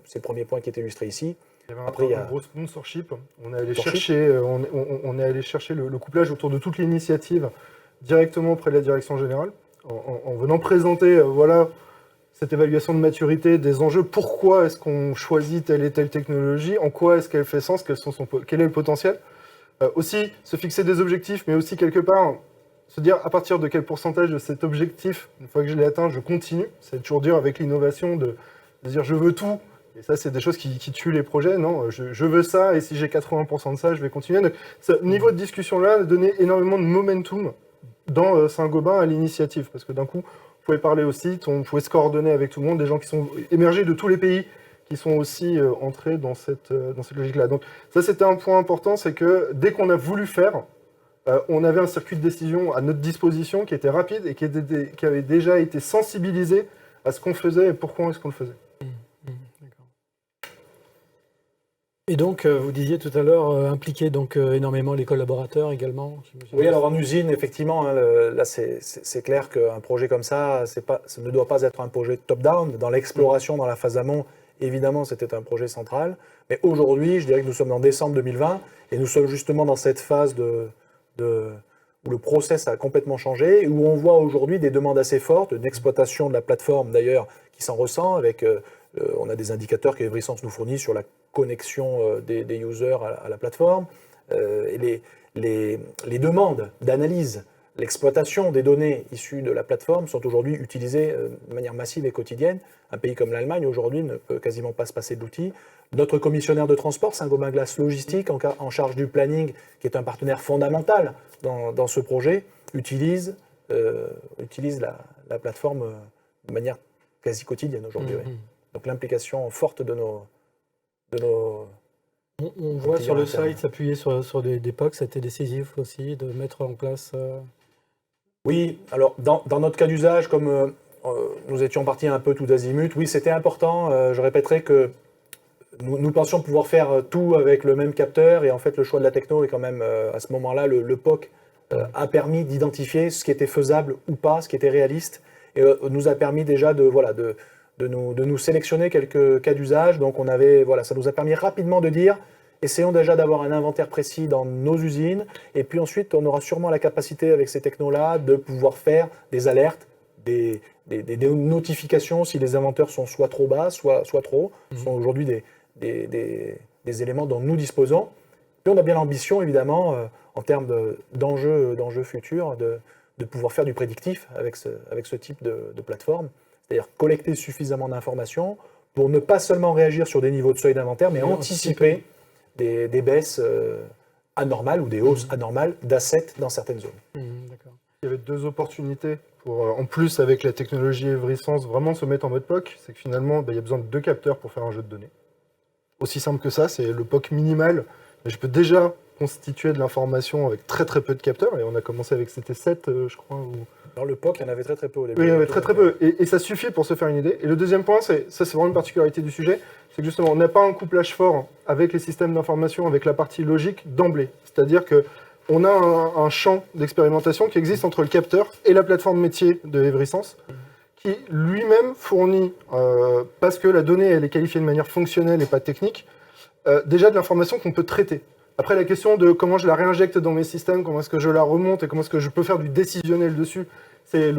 c'est le premier point qui est illustré ici. Il y avait Après, il y a un gros sponsorship. On est allé chercher le couplage autour de toute l'initiative directement auprès de la direction générale, en venant présenter cette évaluation de maturité des enjeux. Pourquoi est-ce qu'on choisit telle et telle technologie? En quoi est-ce qu'elle fait sens? Quel est le potentiel? Aussi, se fixer des objectifs, mais aussi quelque part se dire à partir de quel pourcentage de cet objectif, une fois que je l'ai atteint, je continue. C'est toujours dur avec l'innovation de dire je veux tout. Et ça, c'est des choses qui tuent les projets. Non, je veux ça, et si j'ai 80% de ça, je vais continuer. Donc, ce niveau de discussion-là a donné énormément de momentum dans Saint-Gobain à l'initiative. Parce que d'un coup, on pouvait parler au site, on pouvait se coordonner avec tout le monde, des gens qui sont émergés de tous les pays, qui sont aussi entrés dans cette logique-là. Donc ça, c'était un point important, c'est que dès qu'on a voulu faire, on avait un circuit de décision à notre disposition qui était rapide et qui avait déjà été sensibilisé à ce qu'on faisait et pourquoi est-ce qu'on le faisait. Et donc, vous disiez tout à l'heure, impliquer donc énormément les collaborateurs également. Oui, alors en usine, effectivement, hein, là c'est clair qu'un projet comme ça ne doit pas être un projet top-down. Dans l'exploration, dans la phase amont, évidemment, c'était un projet central. Mais aujourd'hui, je dirais que nous sommes en décembre 2020 et nous sommes justement dans cette phase où le process a complètement changé, où on voit aujourd'hui des demandes assez fortes d'exploitation de la plateforme, d'ailleurs, qui s'en ressent avec... on a des indicateurs que Everysense nous fournit sur la connexion des users à la plateforme. Et les demandes d'analyse, l'exploitation des données issues de la plateforme sont aujourd'hui utilisées de manière massive et quotidienne. Un pays comme l'Allemagne, aujourd'hui, ne peut quasiment pas se passer de l'outil. Notre commissionnaire de transport, Saint-Gobain Glace Logistique, en charge du planning, qui est un partenaire fondamental dans ce projet, utilise la plateforme de manière quasi quotidienne aujourd'hui. Oui. Donc l'implication forte de nos on voit sur le site s'appuyer sur des POC, c'était décisif aussi de mettre en place... Oui, alors dans notre cas d'usage, comme nous étions partis un peu tout azimut, oui, c'était important. Je répéterai que nous pensions pouvoir faire tout avec le même capteur, et en fait le choix de la techno est quand même, à ce moment-là, le POC a permis d'identifier ce qui était faisable ou pas, ce qui était réaliste, et nous a permis déjà de nous sélectionner quelques cas d'usage. Donc ça nous a permis rapidement de dire, essayons déjà d'avoir un inventaire précis dans nos usines, et puis ensuite on aura sûrement la capacité avec ces technos-là de pouvoir faire des alertes, des notifications si les inventaires sont soit trop bas, soit trop. Ce sont aujourd'hui des éléments dont nous disposons. Puis on a bien l'ambition, évidemment, en termes d'enjeux futurs, de pouvoir faire du prédictif avec ce type de plateforme. C'est-à-dire collecter suffisamment d'informations pour ne pas seulement réagir sur des niveaux de seuil d'inventaire, mais anticiper des baisses anormales ou des hausses anormales d'assets dans certaines zones. D'accord. Il y avait deux opportunités pour, en plus avec la technologie Everysense, vraiment se mettre en mode POC. C'est que finalement, il y a besoin de 2 capteurs pour faire un jeu de données. Aussi simple que ça, c'est le POC minimal. Mais je peux déjà constituer de l'information avec très très peu de capteurs, et on a commencé avec c'était 7, je crois. Dans le POC, il y en avait très peu au début. Oui, il y en avait très peu, et ça suffit pour se faire une idée. Et le deuxième point, c'est vraiment une particularité du sujet, c'est que justement, on n'a pas un couplage fort avec les systèmes d'information, avec la partie logique d'emblée. C'est-à-dire qu'on a un champ d'expérimentation qui existe entre le capteur et la plateforme métier de Everysense, qui lui-même fournit, parce que la donnée elle est qualifiée de manière fonctionnelle et pas technique, déjà de l'information qu'on peut traiter. Après, la question de comment je la réinjecte dans mes systèmes, comment est-ce que je la remonte et comment est-ce que je peux faire du décisionnel dessus, c'est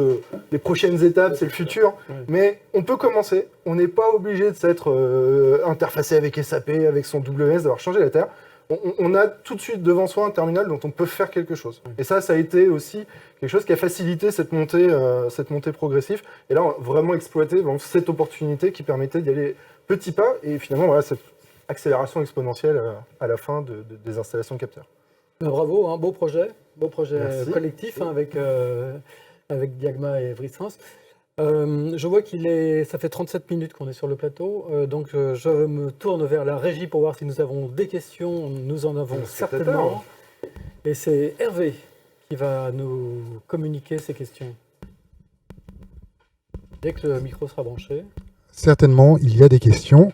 les prochaines étapes, c'est le futur. Oui. Mais on peut commencer. On n'est pas obligé de s'être interfacé avec SAP, avec son WS, d'avoir changé la Terre. On a tout de suite devant soi un terminal dont on peut faire quelque chose. Et ça a été aussi quelque chose qui a facilité cette montée progressive. Et là, on a vraiment exploité cette opportunité qui permettait d'y aller petit pas. Et finalement, voilà, cette accélération exponentielle à la fin des installations de capteurs. Bravo, hein, beau projet Merci. collectif hein, avec Diagma et Vritrans. Je vois ça fait 37 minutes qu'on est sur le plateau, donc je me tourne vers la régie pour voir si nous avons des questions. Nous en avons certainement. Et c'est Hervé qui va nous communiquer ces questions. Dès que le micro sera branché. Certainement, il y a des questions.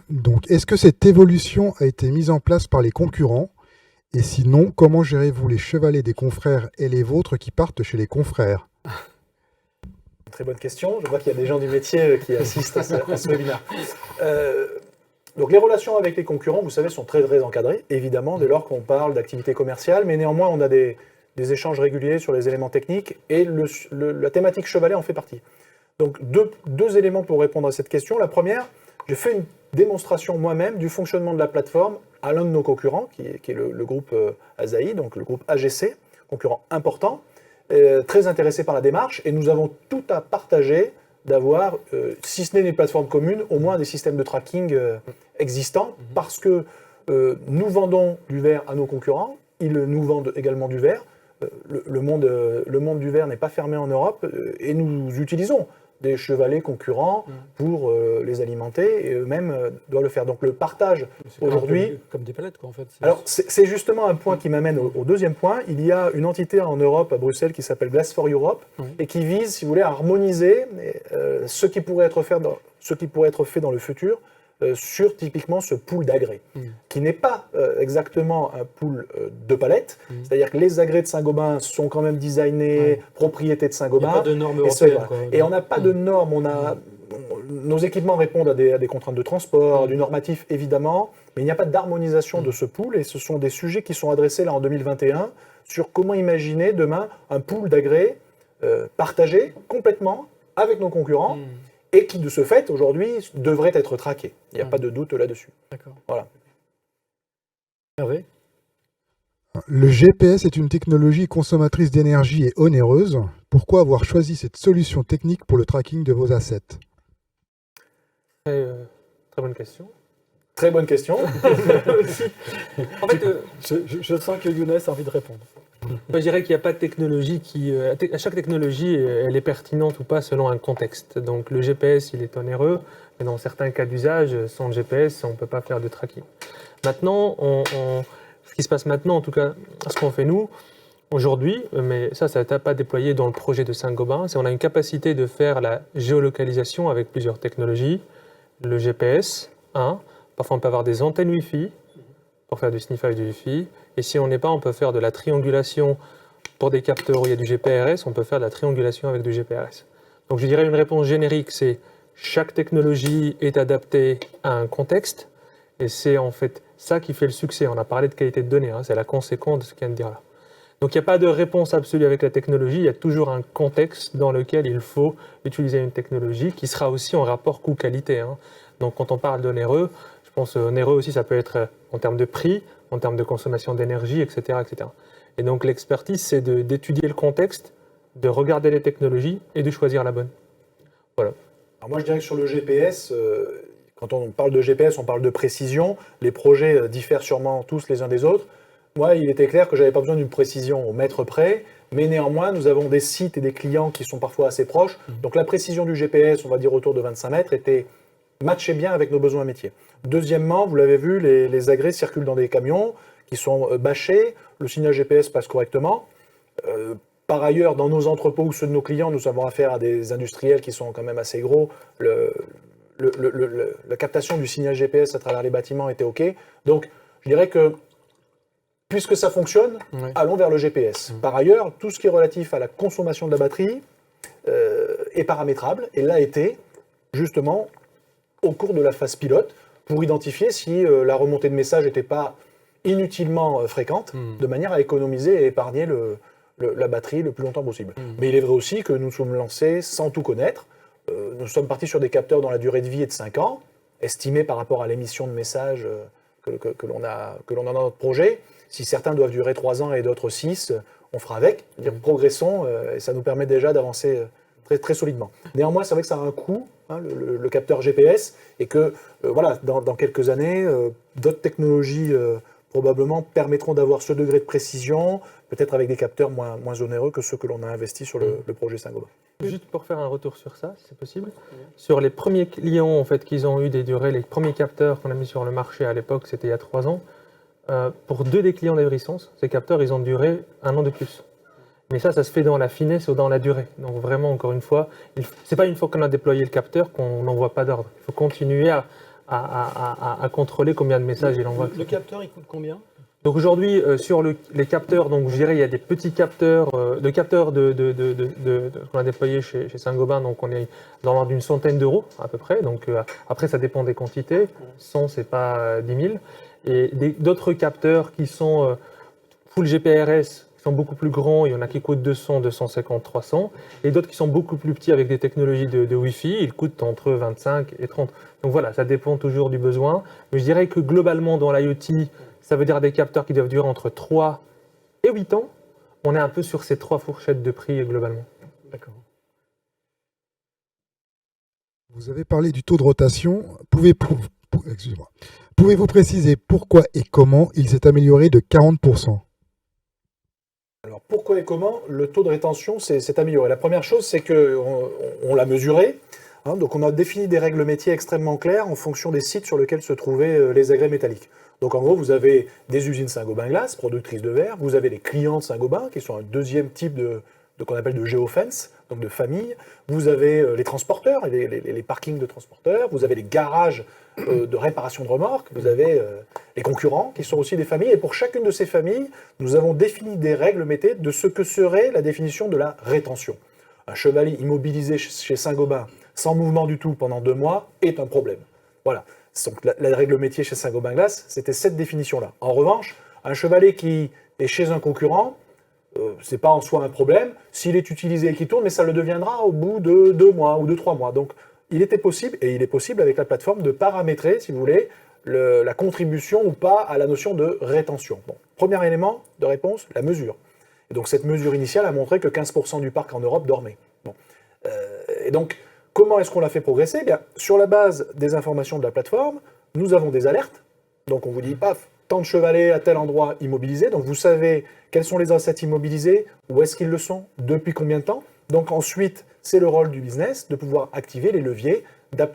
Donc, est-ce que cette évolution a été mise en place par les concurrents? Et sinon, comment gérez-vous les chevalets des confrères et les vôtres qui partent chez les confrères? Très bonne question. Je vois qu'il y a des gens du métier qui assistent à ce webinaire. Donc les relations avec les concurrents, vous savez, sont très très encadrées, évidemment, dès lors qu'on parle d'activité commerciale, mais néanmoins, on a des échanges réguliers sur les éléments techniques, et la thématique chevalet en fait partie. Donc deux éléments pour répondre à cette question. La première, j'ai fait une démonstration moi-même du fonctionnement de la plateforme à l'un de nos concurrents, qui est le groupe Asahi, donc le groupe AGC, concurrent important, très intéressé par la démarche, et nous avons tout à partager d'avoir, si ce n'est des plateformes communes, au moins des systèmes de tracking existants, parce que nous vendons du verre à nos concurrents, ils nous vendent également du verre. Le monde du verre n'est pas fermé en Europe, et nous utilisons des chevalets concurrents pour les alimenter, et eux-mêmes doivent le faire. Donc le partage aujourd'hui... Comme des palettes, quoi, en fait. Alors c'est justement un point qui m'amène au deuxième point. Il y a une entité en Europe, à Bruxelles, qui s'appelle Glass for Europe, et qui vise, si vous voulez, à harmoniser ce qui pourrait être fait dans le futur sur typiquement ce pool d'agrès, qui n'est pas exactement un pool de palettes, c'est-à-dire que les agrès de Saint-Gobain sont quand même designés propriété de Saint-Gobain. Il n'y a pas de normes européennes. Et on n'a pas de normes, nos équipements répondent à des contraintes de transport, du normatif évidemment, mais il n'y a pas d'harmonisation de ce pool, et ce sont des sujets qui sont adressés là en 2021 sur comment imaginer demain un pool d'agrès partagé complètement avec nos concurrents, et qui, de ce fait, aujourd'hui, devrait être traqué. Il n'y a pas de doute là-dessus. D'accord. Voilà. Hervé ? Le GPS est une technologie consommatrice d'énergie et onéreuse. Pourquoi avoir choisi cette solution technique pour le tracking de vos assets? Très bonne question. Très bonne question. En fait, Je sens que Younes a envie de répondre. moi, je dirais qu'il n'y a pas de technologie à chaque technologie, elle est pertinente ou pas selon un contexte. Donc le GPS, il est onéreux, mais dans certains cas d'usage, sans le GPS, on ne peut pas faire de tracking. Maintenant, ce qui se passe maintenant, en tout cas, ce qu'on fait nous, aujourd'hui, mais ça n'est pas déployé dans le projet de Saint-Gobain, c'est qu'on a une capacité de faire la géolocalisation avec plusieurs technologies. Le GPS, parfois on peut avoir des antennes Wi-Fi pour faire du sniffage du Wi-Fi. Et si on n'est pas, on peut faire de la triangulation pour des capteurs où il y a du GPRS, on peut faire de la triangulation avec du GPRS. Donc je dirais une réponse générique, c'est chaque technologie est adaptée à un contexte, et c'est en fait ça qui fait le succès. On a parlé de qualité de données, c'est la conséquence de ce qu'il vient de dire là. Donc il n'y a pas de réponse absolue avec la technologie, il y a toujours un contexte dans lequel il faut utiliser une technologie qui sera aussi en rapport coût-qualité. Donc quand on parle d'onéreux, je pense onéreux aussi, ça peut être en termes de prix, en termes de consommation d'énergie, etc., etc. Et donc l'expertise, c'est d'étudier le contexte, de regarder les technologies et de choisir la bonne. Voilà. Alors moi, je dirais que sur le GPS, quand on parle de GPS, on parle de précision. Les projets diffèrent sûrement tous les uns des autres. Moi, il était clair que je n'avais pas besoin d'une précision au mètre près, mais néanmoins, nous avons des sites et des clients qui sont parfois assez proches. Donc la précision du GPS, on va dire autour de 25 mètres, matchait bien avec nos besoins métiers. Deuxièmement, vous l'avez vu, les agrès circulent dans des camions qui sont bâchés, le signal GPS passe correctement. Par ailleurs, dans nos entrepôts ou ceux de nos clients, nous avons affaire à des industriels qui sont quand même assez gros. La captation du signal GPS à travers les bâtiments était OK. Donc, je dirais que, puisque ça fonctionne, allons vers le GPS. Par ailleurs, tout ce qui est relatif à la consommation de la batterie est paramétrable et l'a été justement au cours de la phase pilote pour identifier si la remontée de messages n'était pas inutilement fréquente, de manière à économiser et épargner la batterie le plus longtemps possible. Mais il est vrai aussi que nous sommes lancés sans tout connaître. Nous sommes partis sur des capteurs dont la durée de vie est de 5 ans, estimés par rapport à l'émission de messages que l'on a dans notre projet. Si certains doivent durer 3 ans et d'autres 6, on fera avec. Progressons et ça nous permet déjà d'avancer très, très solidement. Néanmoins, c'est vrai que ça a un coût, hein, le capteur GPS, et que voilà, dans quelques années, d'autres technologies probablement permettront d'avoir ce degré de précision, peut-être avec des capteurs moins onéreux que ceux que l'on a investis sur le projet Saint-Gobain. Juste pour faire un retour sur ça, si c'est possible. Sur les premiers clients en fait, qu'ils ont eu des durées, les premiers capteurs qu'on a mis sur le marché à l'époque, c'était il y a 3 ans. Pour 2 des clients d'Evrysens, ces capteurs, ils ont duré 1 an de plus. Mais ça se fait dans la finesse ou dans la durée. Donc vraiment, encore une fois, c'est pas une fois qu'on a déployé le capteur qu'on n'envoie pas d'ordre. Il faut continuer à contrôler combien de messages il envoie. Le capteur, il coûte combien ? Donc aujourd'hui, sur les capteurs, donc je dirais il y a des petits capteurs, qu'on a déployés chez Saint-Gobain, donc on est dans l'ordre d'une centaine d'euros à peu près. Donc après, ça dépend des quantités. 100, c'est pas 10 000. Et d'autres capteurs qui sont full GPRS, qui sont beaucoup plus grands, il y en a qui coûtent 200, 250, 300, et d'autres qui sont beaucoup plus petits avec des technologies de Wi-Fi, ils coûtent entre 25 et 30. Donc voilà, ça dépend toujours du besoin. Mais je dirais que globalement, dans l'IoT, ça veut dire des capteurs qui doivent durer entre 3 et 8 ans. On est un peu sur ces 3 fourchettes de prix globalement. D'accord. Vous avez parlé du taux de rotation. Pouvez-vous préciser pourquoi et comment il s'est amélioré de 40%? Alors pourquoi et comment le taux de rétention s'est amélioré? La première chose, c'est qu'on l'a mesuré. Hein, donc on a défini des règles métiers extrêmement claires en fonction des sites sur lesquels se trouvaient les agrès métalliques. Donc en gros, vous avez des usines Saint-Gobain Glace, productrices de verre, vous avez les clients de Saint-Gobain, qui sont un deuxième type de qu'on appelle de géofence, donc de famille. Vous avez les transporteurs, les parkings de transporteurs, vous avez les garages de réparation de remorques, vous avez les concurrents, qui sont aussi des familles. Et pour chacune de ces familles, nous avons défini des règles métiers de ce que serait la définition de la rétention. Un chevalet immobilisé chez Saint-Gobain, sans mouvement du tout pendant 2 mois, est un problème. Voilà. Donc la règle métier chez Saint-Gobain Glace, c'était cette définition-là. En revanche, un chevalet qui est chez un concurrent, c'est pas en soi un problème s'il est utilisé et qu'il tourne, mais ça le deviendra au bout de 2 mois ou de 3 mois. Donc il était possible, et il est possible avec la plateforme, de paramétrer, si vous voulez, la contribution ou pas à la notion de rétention. Bon, premier élément de réponse, la mesure. Et donc cette mesure initiale a montré que 15% du parc en Europe dormait. Bon. Et donc, comment est-ce qu'on l'a fait progresser? Eh bien, sur la base des informations de la plateforme, nous avons des alertes. Donc on vous dit, paf, tant de chevalets à tel endroit immobilisés. Donc vous savez quels sont les assets immobilisés, où est-ce qu'ils le sont, depuis combien de temps. Donc ensuite, c'est le rôle du business de pouvoir activer les leviers,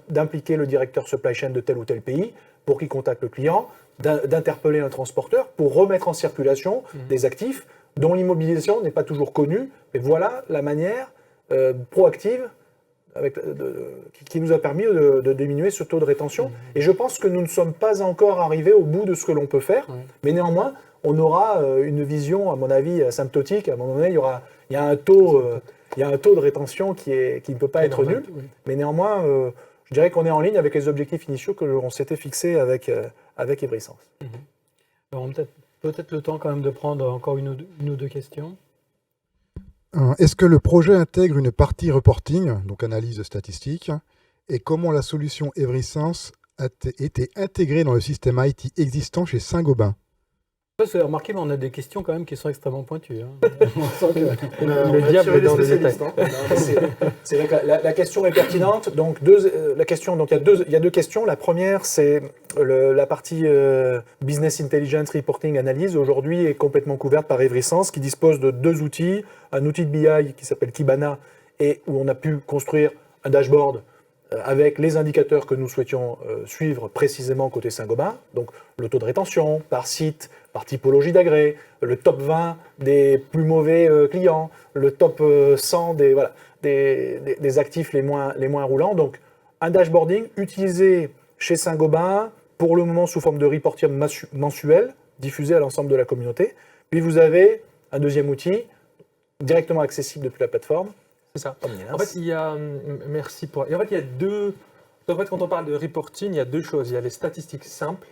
d'impliquer le directeur supply chain de tel ou tel pays pour qu'il contacte le client, d'interpeller un transporteur pour remettre en circulation des actifs dont l'immobilisation n'est pas toujours connue. Et voilà la manière proactive qui nous a permis de diminuer ce taux de rétention. Et je pense que nous ne sommes pas encore arrivés au bout de ce que l'on peut faire, mais néanmoins, on aura une vision, à mon avis, asymptotique. À un moment donné, il y a un taux de rétention qui ne peut pas être nul, mais néanmoins, je dirais qu'on est en ligne avec les objectifs initiaux que l'on s'était fixés avec Evrysens. Alors, peut-être le temps quand même de prendre encore une ou deux questions. Est-ce que le projet intègre une partie reporting, donc analyse statistique, et comment la solution Evrysens a été intégrée dans le système IT existant chez Saint-Gobain? Vous avez remarqué, mais on a des questions quand même qui sont extrêmement pointues. Hein. On sent que Le diable est dans les détails. C'est vrai que la question est pertinente. Donc, il y a deux questions. La première, c'est la partie Business Intelligence Reporting Analyse. Aujourd'hui, est complètement couverte par Evrysens, qui dispose de 2 outils. Un outil de BI qui s'appelle Kibana, et où on a pu construire un dashboard avec les indicateurs que nous souhaitions suivre précisément côté Saint-Gobain, donc le taux de rétention par site, par typologie d'agrès, le top 20 des plus mauvais clients, le top 100 des actifs les moins roulants. Donc un dashboarding utilisé chez Saint-Gobain, pour le moment sous forme de reporting mensuel, diffusé à l'ensemble de la communauté. Puis vous avez un deuxième outil, directement accessible depuis la plateforme, C'est ça. Omnilens. En fait, il y a, merci pour. Et en fait, il y a deux. En fait, quand on parle de reporting, il y a deux choses. Il y a les statistiques simples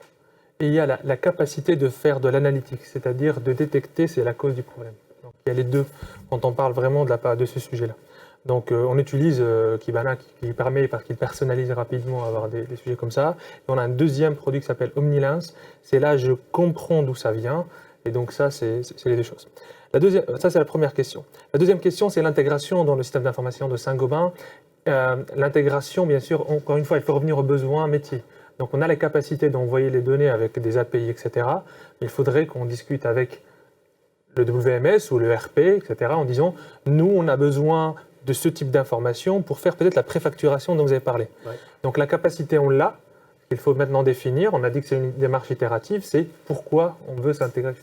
et il y a la capacité de faire de l'analytique, c'est-à-dire de détecter c'est la cause du problème. Donc, il y a les deux quand on parle vraiment de ce sujet-là. Donc, on utilise Kibana qui permet, parce qu'il personnalise rapidement, avoir des sujets comme ça. Et on a un deuxième produit qui s'appelle Omnilens. C'est là, je comprends d'où ça vient. Et donc, ça, c'est les deux choses. Ça, c'est la première question. La deuxième question, c'est l'intégration dans le système d'information de Saint-Gobain. L'intégration, bien sûr, encore une fois, il faut revenir aux besoins métiers. Donc, on a la capacité d'envoyer les données avec des API, etc. Il faudrait qu'on discute avec le WMS ou le RP, etc., en disant, nous, on a besoin de ce type d'informations pour faire peut-être la préfacturation dont vous avez parlé. Ouais. Donc, la capacité, on l'a. Il faut maintenant définir. On a dit que c'est une démarche itérative. C'est pourquoi on veut s'intégrer.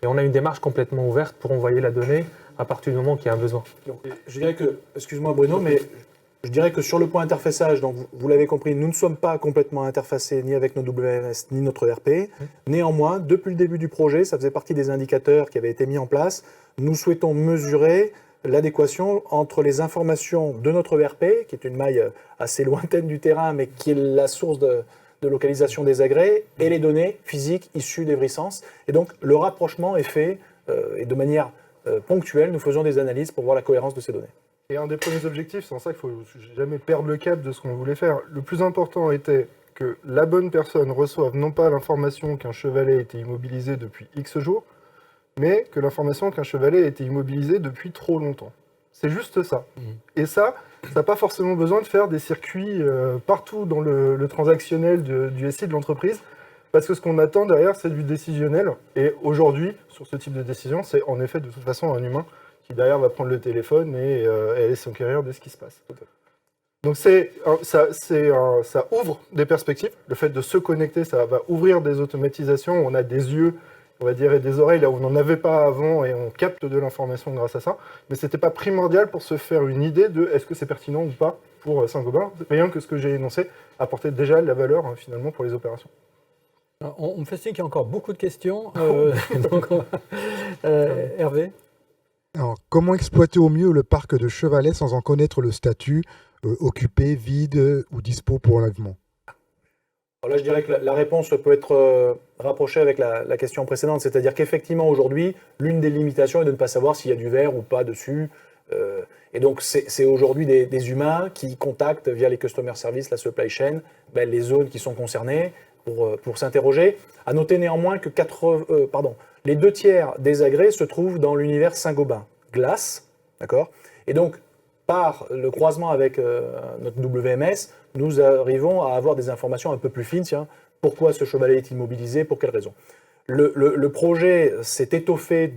Et on a une démarche complètement ouverte pour envoyer la donnée à partir du moment qu'il y a un besoin. Donc, je dirais que, excuse-moi Bruno, mais je dirais que sur le point interfaçage, donc vous l'avez compris, nous ne sommes pas complètement interfacés ni avec nos WMS ni notre ERP. Néanmoins, depuis le début du projet, ça faisait partie des indicateurs qui avaient été mis en place. Nous souhaitons mesurer l'adéquation entre les informations de notre ERP, qui est une maille assez lointaine du terrain, mais qui est la source de localisation des agrès, et les données physiques issues d'Evrysense. Et donc, le rapprochement est fait, et de manière ponctuelle, nous faisons des analyses pour voir la cohérence de ces données. Et un des premiers objectifs, c'est en ça qu'il ne faut jamais perdre le cap de ce qu'on voulait faire. Le plus important était que la bonne personne reçoive non pas l'information qu'un chevalet était immobilisé depuis X jours, mais que l'information qu'un chevalet était immobilisé depuis trop longtemps. C'est juste ça. Et ça n'a pas forcément besoin de faire des circuits partout dans le transactionnel du SI de l'entreprise, parce que ce qu'on attend derrière, c'est du décisionnel. Et aujourd'hui, sur ce type de décision, c'est en effet de toute façon un humain qui derrière va prendre le téléphone et aller s'enquérir de ce qui se passe. Donc ça ouvre des perspectives. Le fait de se connecter, ça va ouvrir des automatisations. On a des yeux, on va dire, et des oreilles là où on n'en avait pas avant, et on capte de l'information grâce à ça. Mais ce n'était pas primordial pour se faire une idée de est-ce que c'est pertinent ou pas pour Saint-Gobain. Rien que ce que j'ai énoncé apportait déjà de la valeur finalement pour les opérations. Alors, on me fait signe qu'il y a encore beaucoup de questions. Donc Hervé. Alors, comment exploiter au mieux le parc de chevalets sans en connaître le statut, occupé, vide ou dispo pour enlèvement? Alors là, je dirais que la réponse peut être rapprochée avec la question précédente, c'est-à-dire qu'effectivement, aujourd'hui, l'une des limitations est de ne pas savoir s'il y a du verre ou pas dessus. Et donc, c'est aujourd'hui des humains qui contactent via les customer services, la supply chain, les zones qui sont concernées pour s'interroger. À noter néanmoins que les 2/3 des agrès se trouvent dans l'univers Saint-Gobain glace, d'accord. Et donc, par le croisement avec notre WMS, nous arrivons à avoir des informations un peu plus fines. Tiens, pourquoi ce chevalet est immobilisé, pour quelles raisons? Le projet s'est étoffé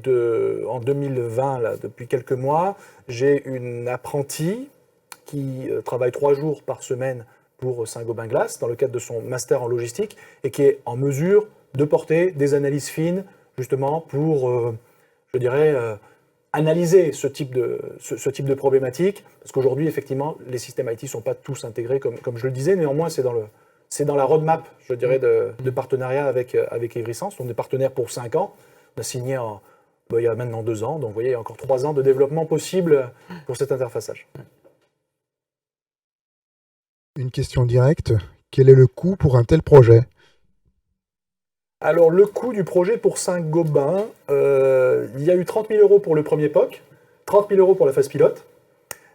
en 2020, là, depuis quelques mois. J'ai une apprentie qui travaille 3 jours par semaine pour Saint-Gobain Glace, dans le cadre de son master en logistique, et qui est en mesure de porter des analyses fines, justement, pour, je dirais, analyser ce type de problématique, parce qu'aujourd'hui, effectivement, les systèmes IT ne sont pas tous intégrés, comme je le disais. Néanmoins, c'est dans la roadmap, je dirais, de partenariat avec Evrysense. On est partenaire pour 5 ans. On a signé il y a maintenant 2 ans. Donc, vous voyez, il y a encore 3 ans de développement possible pour cet interfaçage. Une question directe. Quel est le coût pour un tel projet? Alors, le coût du projet pour Saint-Gobain, il y a eu 30 000 € pour le premier POC, 30 000 € pour la phase pilote.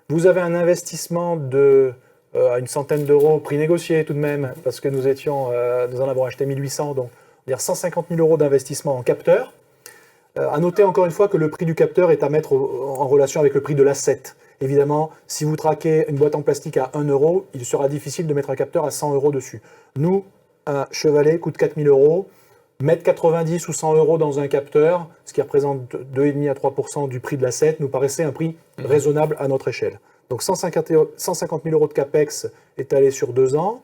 Vous avez un investissement de une centaine d'euros, prix négocié tout de même, parce que nous en avons acheté 1800, donc dire 150 000 € d'investissement en capteur. À noter encore une fois que le prix du capteur est à mettre en relation avec le prix de l'asset. Évidemment, si vous traquez une boîte en plastique à 1 €, il sera difficile de mettre un capteur à 100 € dessus. Nous, un chevalet coûte 4 000 €. Mettre 90 ou 100 € dans un capteur, ce qui représente 2,5 à 3% du prix de l'asset, nous paraissait un prix raisonnable à notre échelle. Donc 150 000 € de CAPEX étalés sur 2 ans.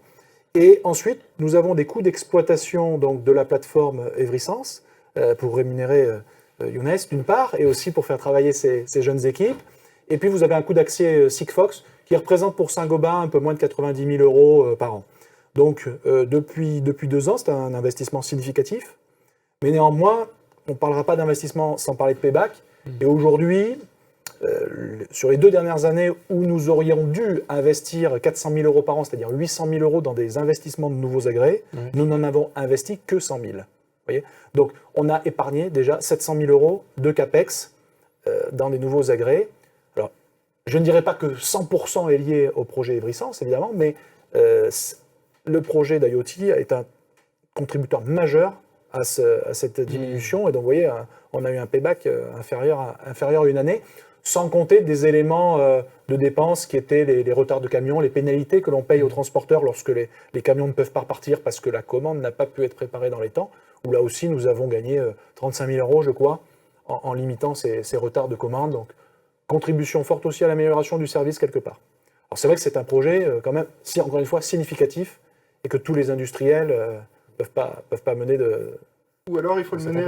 Et ensuite, nous avons des coûts d'exploitation donc, de la plateforme Evrysense pour rémunérer Younes d'une part, et aussi pour faire travailler ces jeunes équipes. Et puis vous avez un coût d'accès Sigfox qui représente pour Saint-Gobain un peu moins de 90 000 € par an. Donc, depuis 2 ans, c'est un investissement significatif. Mais néanmoins, on ne parlera pas d'investissement sans parler de payback. Et aujourd'hui, sur les 2 dernières années où nous aurions dû investir 400 000 euros par an, c'est-à-dire 800 000 euros dans des investissements de nouveaux agrès, nous n'en avons investi que 100 000. Vous voyez, donc, on a épargné déjà 700 000 euros de CAPEX dans les nouveaux agrès. Alors, je ne dirais pas que 100% est lié au projet Evrisens, évidemment, mais le projet d'IoT est un contributeur majeur à cette diminution. Et donc, vous voyez, on a eu un payback inférieur à une année, sans compter des éléments de dépenses qui étaient les retards de camions, les pénalités que l'on paye aux transporteurs lorsque les camions ne peuvent pas repartir parce que la commande n'a pas pu être préparée dans les temps, où là aussi, nous avons gagné 35 000 euros, je crois, en limitant ces retards de commande. Donc, contribution forte aussi à l'amélioration du service quelque part. Alors, c'est vrai que c'est un projet, quand même, encore une fois, significatif, et que tous les industriels peuvent pas mener de... Ou alors il faut le mener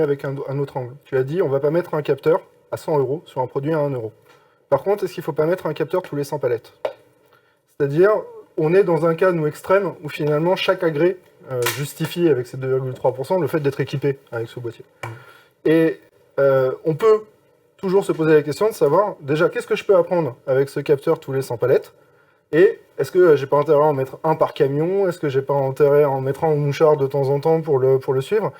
avec un autre angle. Tu as dit, on ne va pas mettre un capteur à 100 euros sur un produit à 1 euro. Par contre, est-ce qu'il ne faut pas mettre un capteur tous les 100 palettes? C'est-à-dire, on est dans un cas, nous, extrême, où finalement chaque agrès justifie avec ses 2,3% le fait d'être équipé avec ce boîtier. Et on peut toujours se poser la question de savoir, déjà, qu'est-ce que je peux apprendre avec ce capteur tous les 100 palettes? Et est-ce que j'ai pas intérêt à en mettre un par camion? Est-ce que j'ai pas intérêt à en mettre un au mouchard de temps en temps pour le suivre?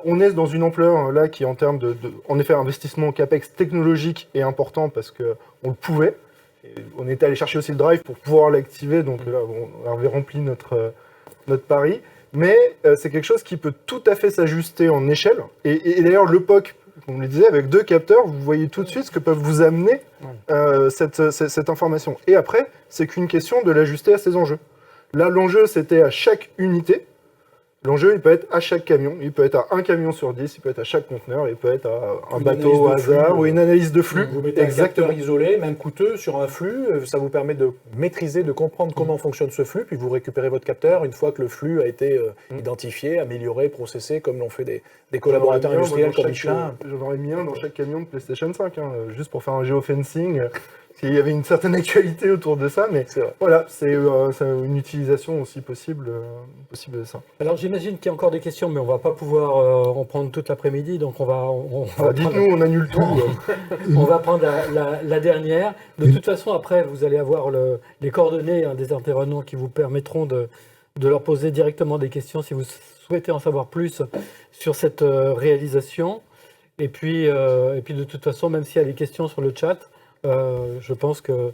On est dans une ampleur là qui, en termes en effet, investissement CAPEX technologique est important parce qu'on le pouvait. Et on était allé chercher aussi le drive pour pouvoir l'activer, donc là, on avait rempli notre pari. Mais c'est quelque chose qui peut tout à fait s'ajuster en échelle. Et d'ailleurs, le POC, comme on le disait, avec 2 capteurs, vous voyez tout de suite ce que peuvent vous amener cette information. Et après, c'est qu'une question de l'ajuster à ses enjeux. Là, l'enjeu, c'était à chaque unité. L'enjeu, il peut être à chaque camion. Il peut être à un camion sur 10, il peut être à chaque conteneur, il peut être à un bateau au hasard ou une analyse de flux. Vous mettez un capteur isolé, même coûteux, sur un flux. Ça vous permet de maîtriser, de comprendre comment fonctionne ce flux, puis vous récupérez votre capteur une fois que le flux a été identifié, amélioré, processé, comme l'ont fait des collaborateurs industriels comme Michelin. J'en aurais mis un dans chaque camion de PlayStation 5, juste pour faire un géofencing. Il y avait une certaine actualité autour de ça, mais voilà, c'est une utilisation aussi possible de ça. Alors j'imagine qu'il y a encore des questions, mais on ne va pas pouvoir en prendre toute l'après-midi, donc on va dites-nous, on annule tout. On va prendre la dernière. De toute façon, après, vous allez avoir les coordonnées des intervenants qui vous permettront de leur poser directement des questions si vous souhaitez en savoir plus sur cette réalisation. Et puis de toute façon, même s'il y a des questions sur le chat, je pense que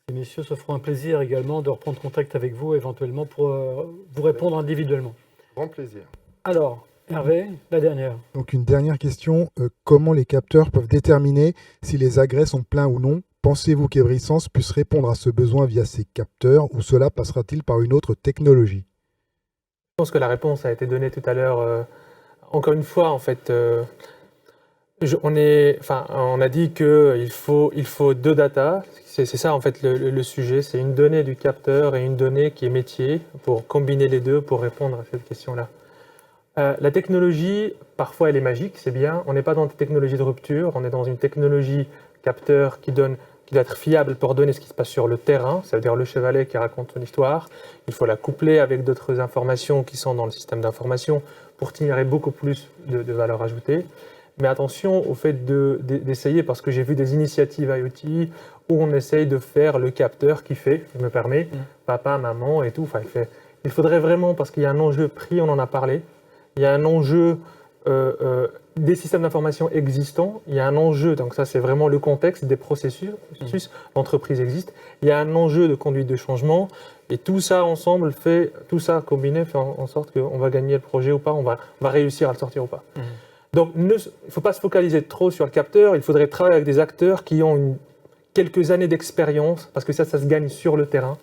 les messieurs se feront un plaisir également de reprendre contact avec vous éventuellement pour vous répondre individuellement. Grand plaisir. Alors, Hervé, la dernière. Donc une dernière question, comment les capteurs peuvent déterminer si les agrès sont pleins ou non? Pensez-vous qu'Evrisens puisse répondre à ce besoin via ces capteurs ou cela passera-t-il par une autre technologie? Je pense que la réponse a été donnée tout à l'heure. Encore une fois, en fait, on a dit qu'il faut 2 data. C'est ça, en fait, le sujet. C'est une donnée du capteur et une donnée qui est métier pour combiner les deux pour répondre à cette question-là. La technologie, parfois, elle est magique, c'est bien. On n'est pas dans une technologie de rupture. On est dans une technologie capteur qui doit être fiable pour donner ce qui se passe sur le terrain. Ça veut dire le chevalet qui raconte son histoire. Il faut la coupler avec d'autres informations qui sont dans le système d'information pour tirer beaucoup plus de valeur ajoutée. Mais attention au fait d'essayer, parce que j'ai vu des initiatives IoT où on essaye de faire le capteur qui fait, je me permets, papa, maman et tout. Enfin, il faudrait vraiment, parce qu'il y a un enjeu prix, on en a parlé, il y a un enjeu des systèmes d'information existants, il y a un enjeu, donc ça c'est vraiment le contexte des processus, l'entreprise existe, il y a un enjeu de conduite de changement, et tout ça ensemble tout ça combiné fait en sorte qu'on va gagner le projet ou pas, on va réussir à le sortir ou pas. Donc, il ne faut pas se focaliser trop sur le capteur, il faudrait travailler avec des acteurs qui ont quelques années d'expérience, parce que ça se gagne sur le terrain.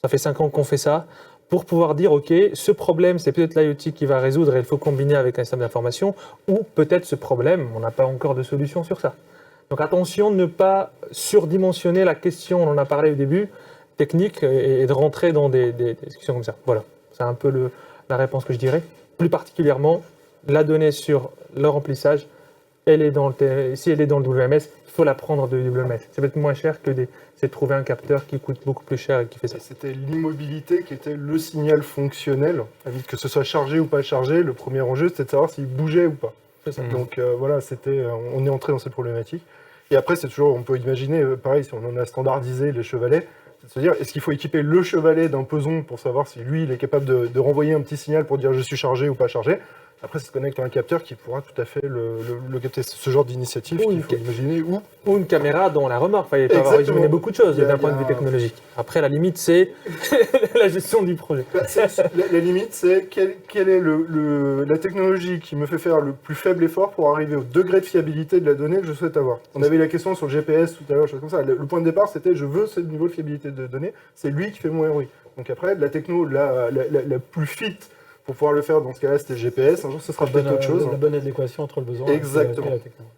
Ça fait 5 ans qu'on fait ça, pour pouvoir dire, OK, ce problème, c'est peut-être l'IoT qui va résoudre et il faut combiner avec un système d'information, ou peut-être ce problème, on n'a pas encore de solution sur ça. Donc attention, ne pas surdimensionner la question, on en a parlé au début, technique, et de rentrer dans des discussions comme ça. Voilà, c'est un peu la réponse que je dirais. Plus particulièrement, la donnée sur le remplissage, si elle est dans le WMS, il faut la prendre de WMS. C'est peut-être moins cher que c'est de trouver un capteur qui coûte beaucoup plus cher et qui fait ça. C'était l'immobilité qui était le signal fonctionnel, que ce soit chargé ou pas chargé. Le premier enjeu, c'était de savoir s'il bougeait ou pas. C'est ça. Donc voilà, on est entré dans cette problématique. Et après, c'est toujours, on peut imaginer, pareil, si on en a standardisé les chevalets, c'est de se dire, est-ce qu'il faut équiper le chevalet d'un peson pour savoir si lui, il est capable de renvoyer un petit signal pour dire je suis chargé ou pas chargé. Après, ça se connecte à un capteur qui pourra tout à fait le capter. C'est ce genre d'initiative Ou qu'il une faut imaginer. Ou une caméra dont la remorque. Enfin, il peut avoir Exactement. résumé beaucoup de choses Il y a- d'un point de il y vue a un- technologique. Après, la limite, c'est la gestion du projet. La limite, c'est quelle est la technologie qui me fait faire le plus faible effort pour arriver au degré de fiabilité de la donnée que je souhaite avoir. On avait la question sur le GPS tout à l'heure, chose comme ça. Le point de départ, c'était je veux ce niveau de fiabilité de données. C'est lui qui fait mon ROI. Donc après, la techno la plus fit pour pouvoir le faire, dans ce cas-là, c'était le GPS. Un jour, ce sera peut-être autre chose. La bonne adéquation entre le besoin Exactement. et la technologie.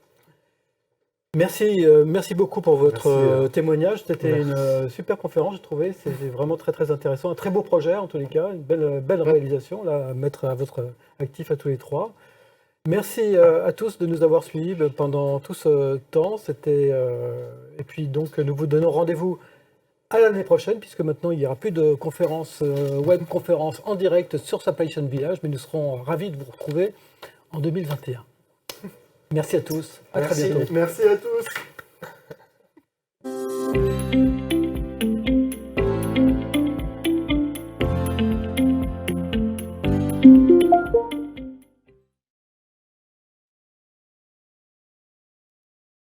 Merci beaucoup pour votre Merci, témoignage. C'était une super conférence, j'ai trouvé. C'était vraiment très très intéressant. Un très beau projet en tous les cas, une belle réalisation là, à mettre à votre actif à tous les trois. Merci à tous de nous avoir suivis pendant tout ce temps. Et puis donc nous vous donnons rendez-vous à l'année prochaine, puisque maintenant il n'y aura plus de conférences, web conférences en direct sur Supply Chain Village, mais nous serons ravis de vous retrouver en 2021. Merci à tous. À très bientôt. Merci à tous.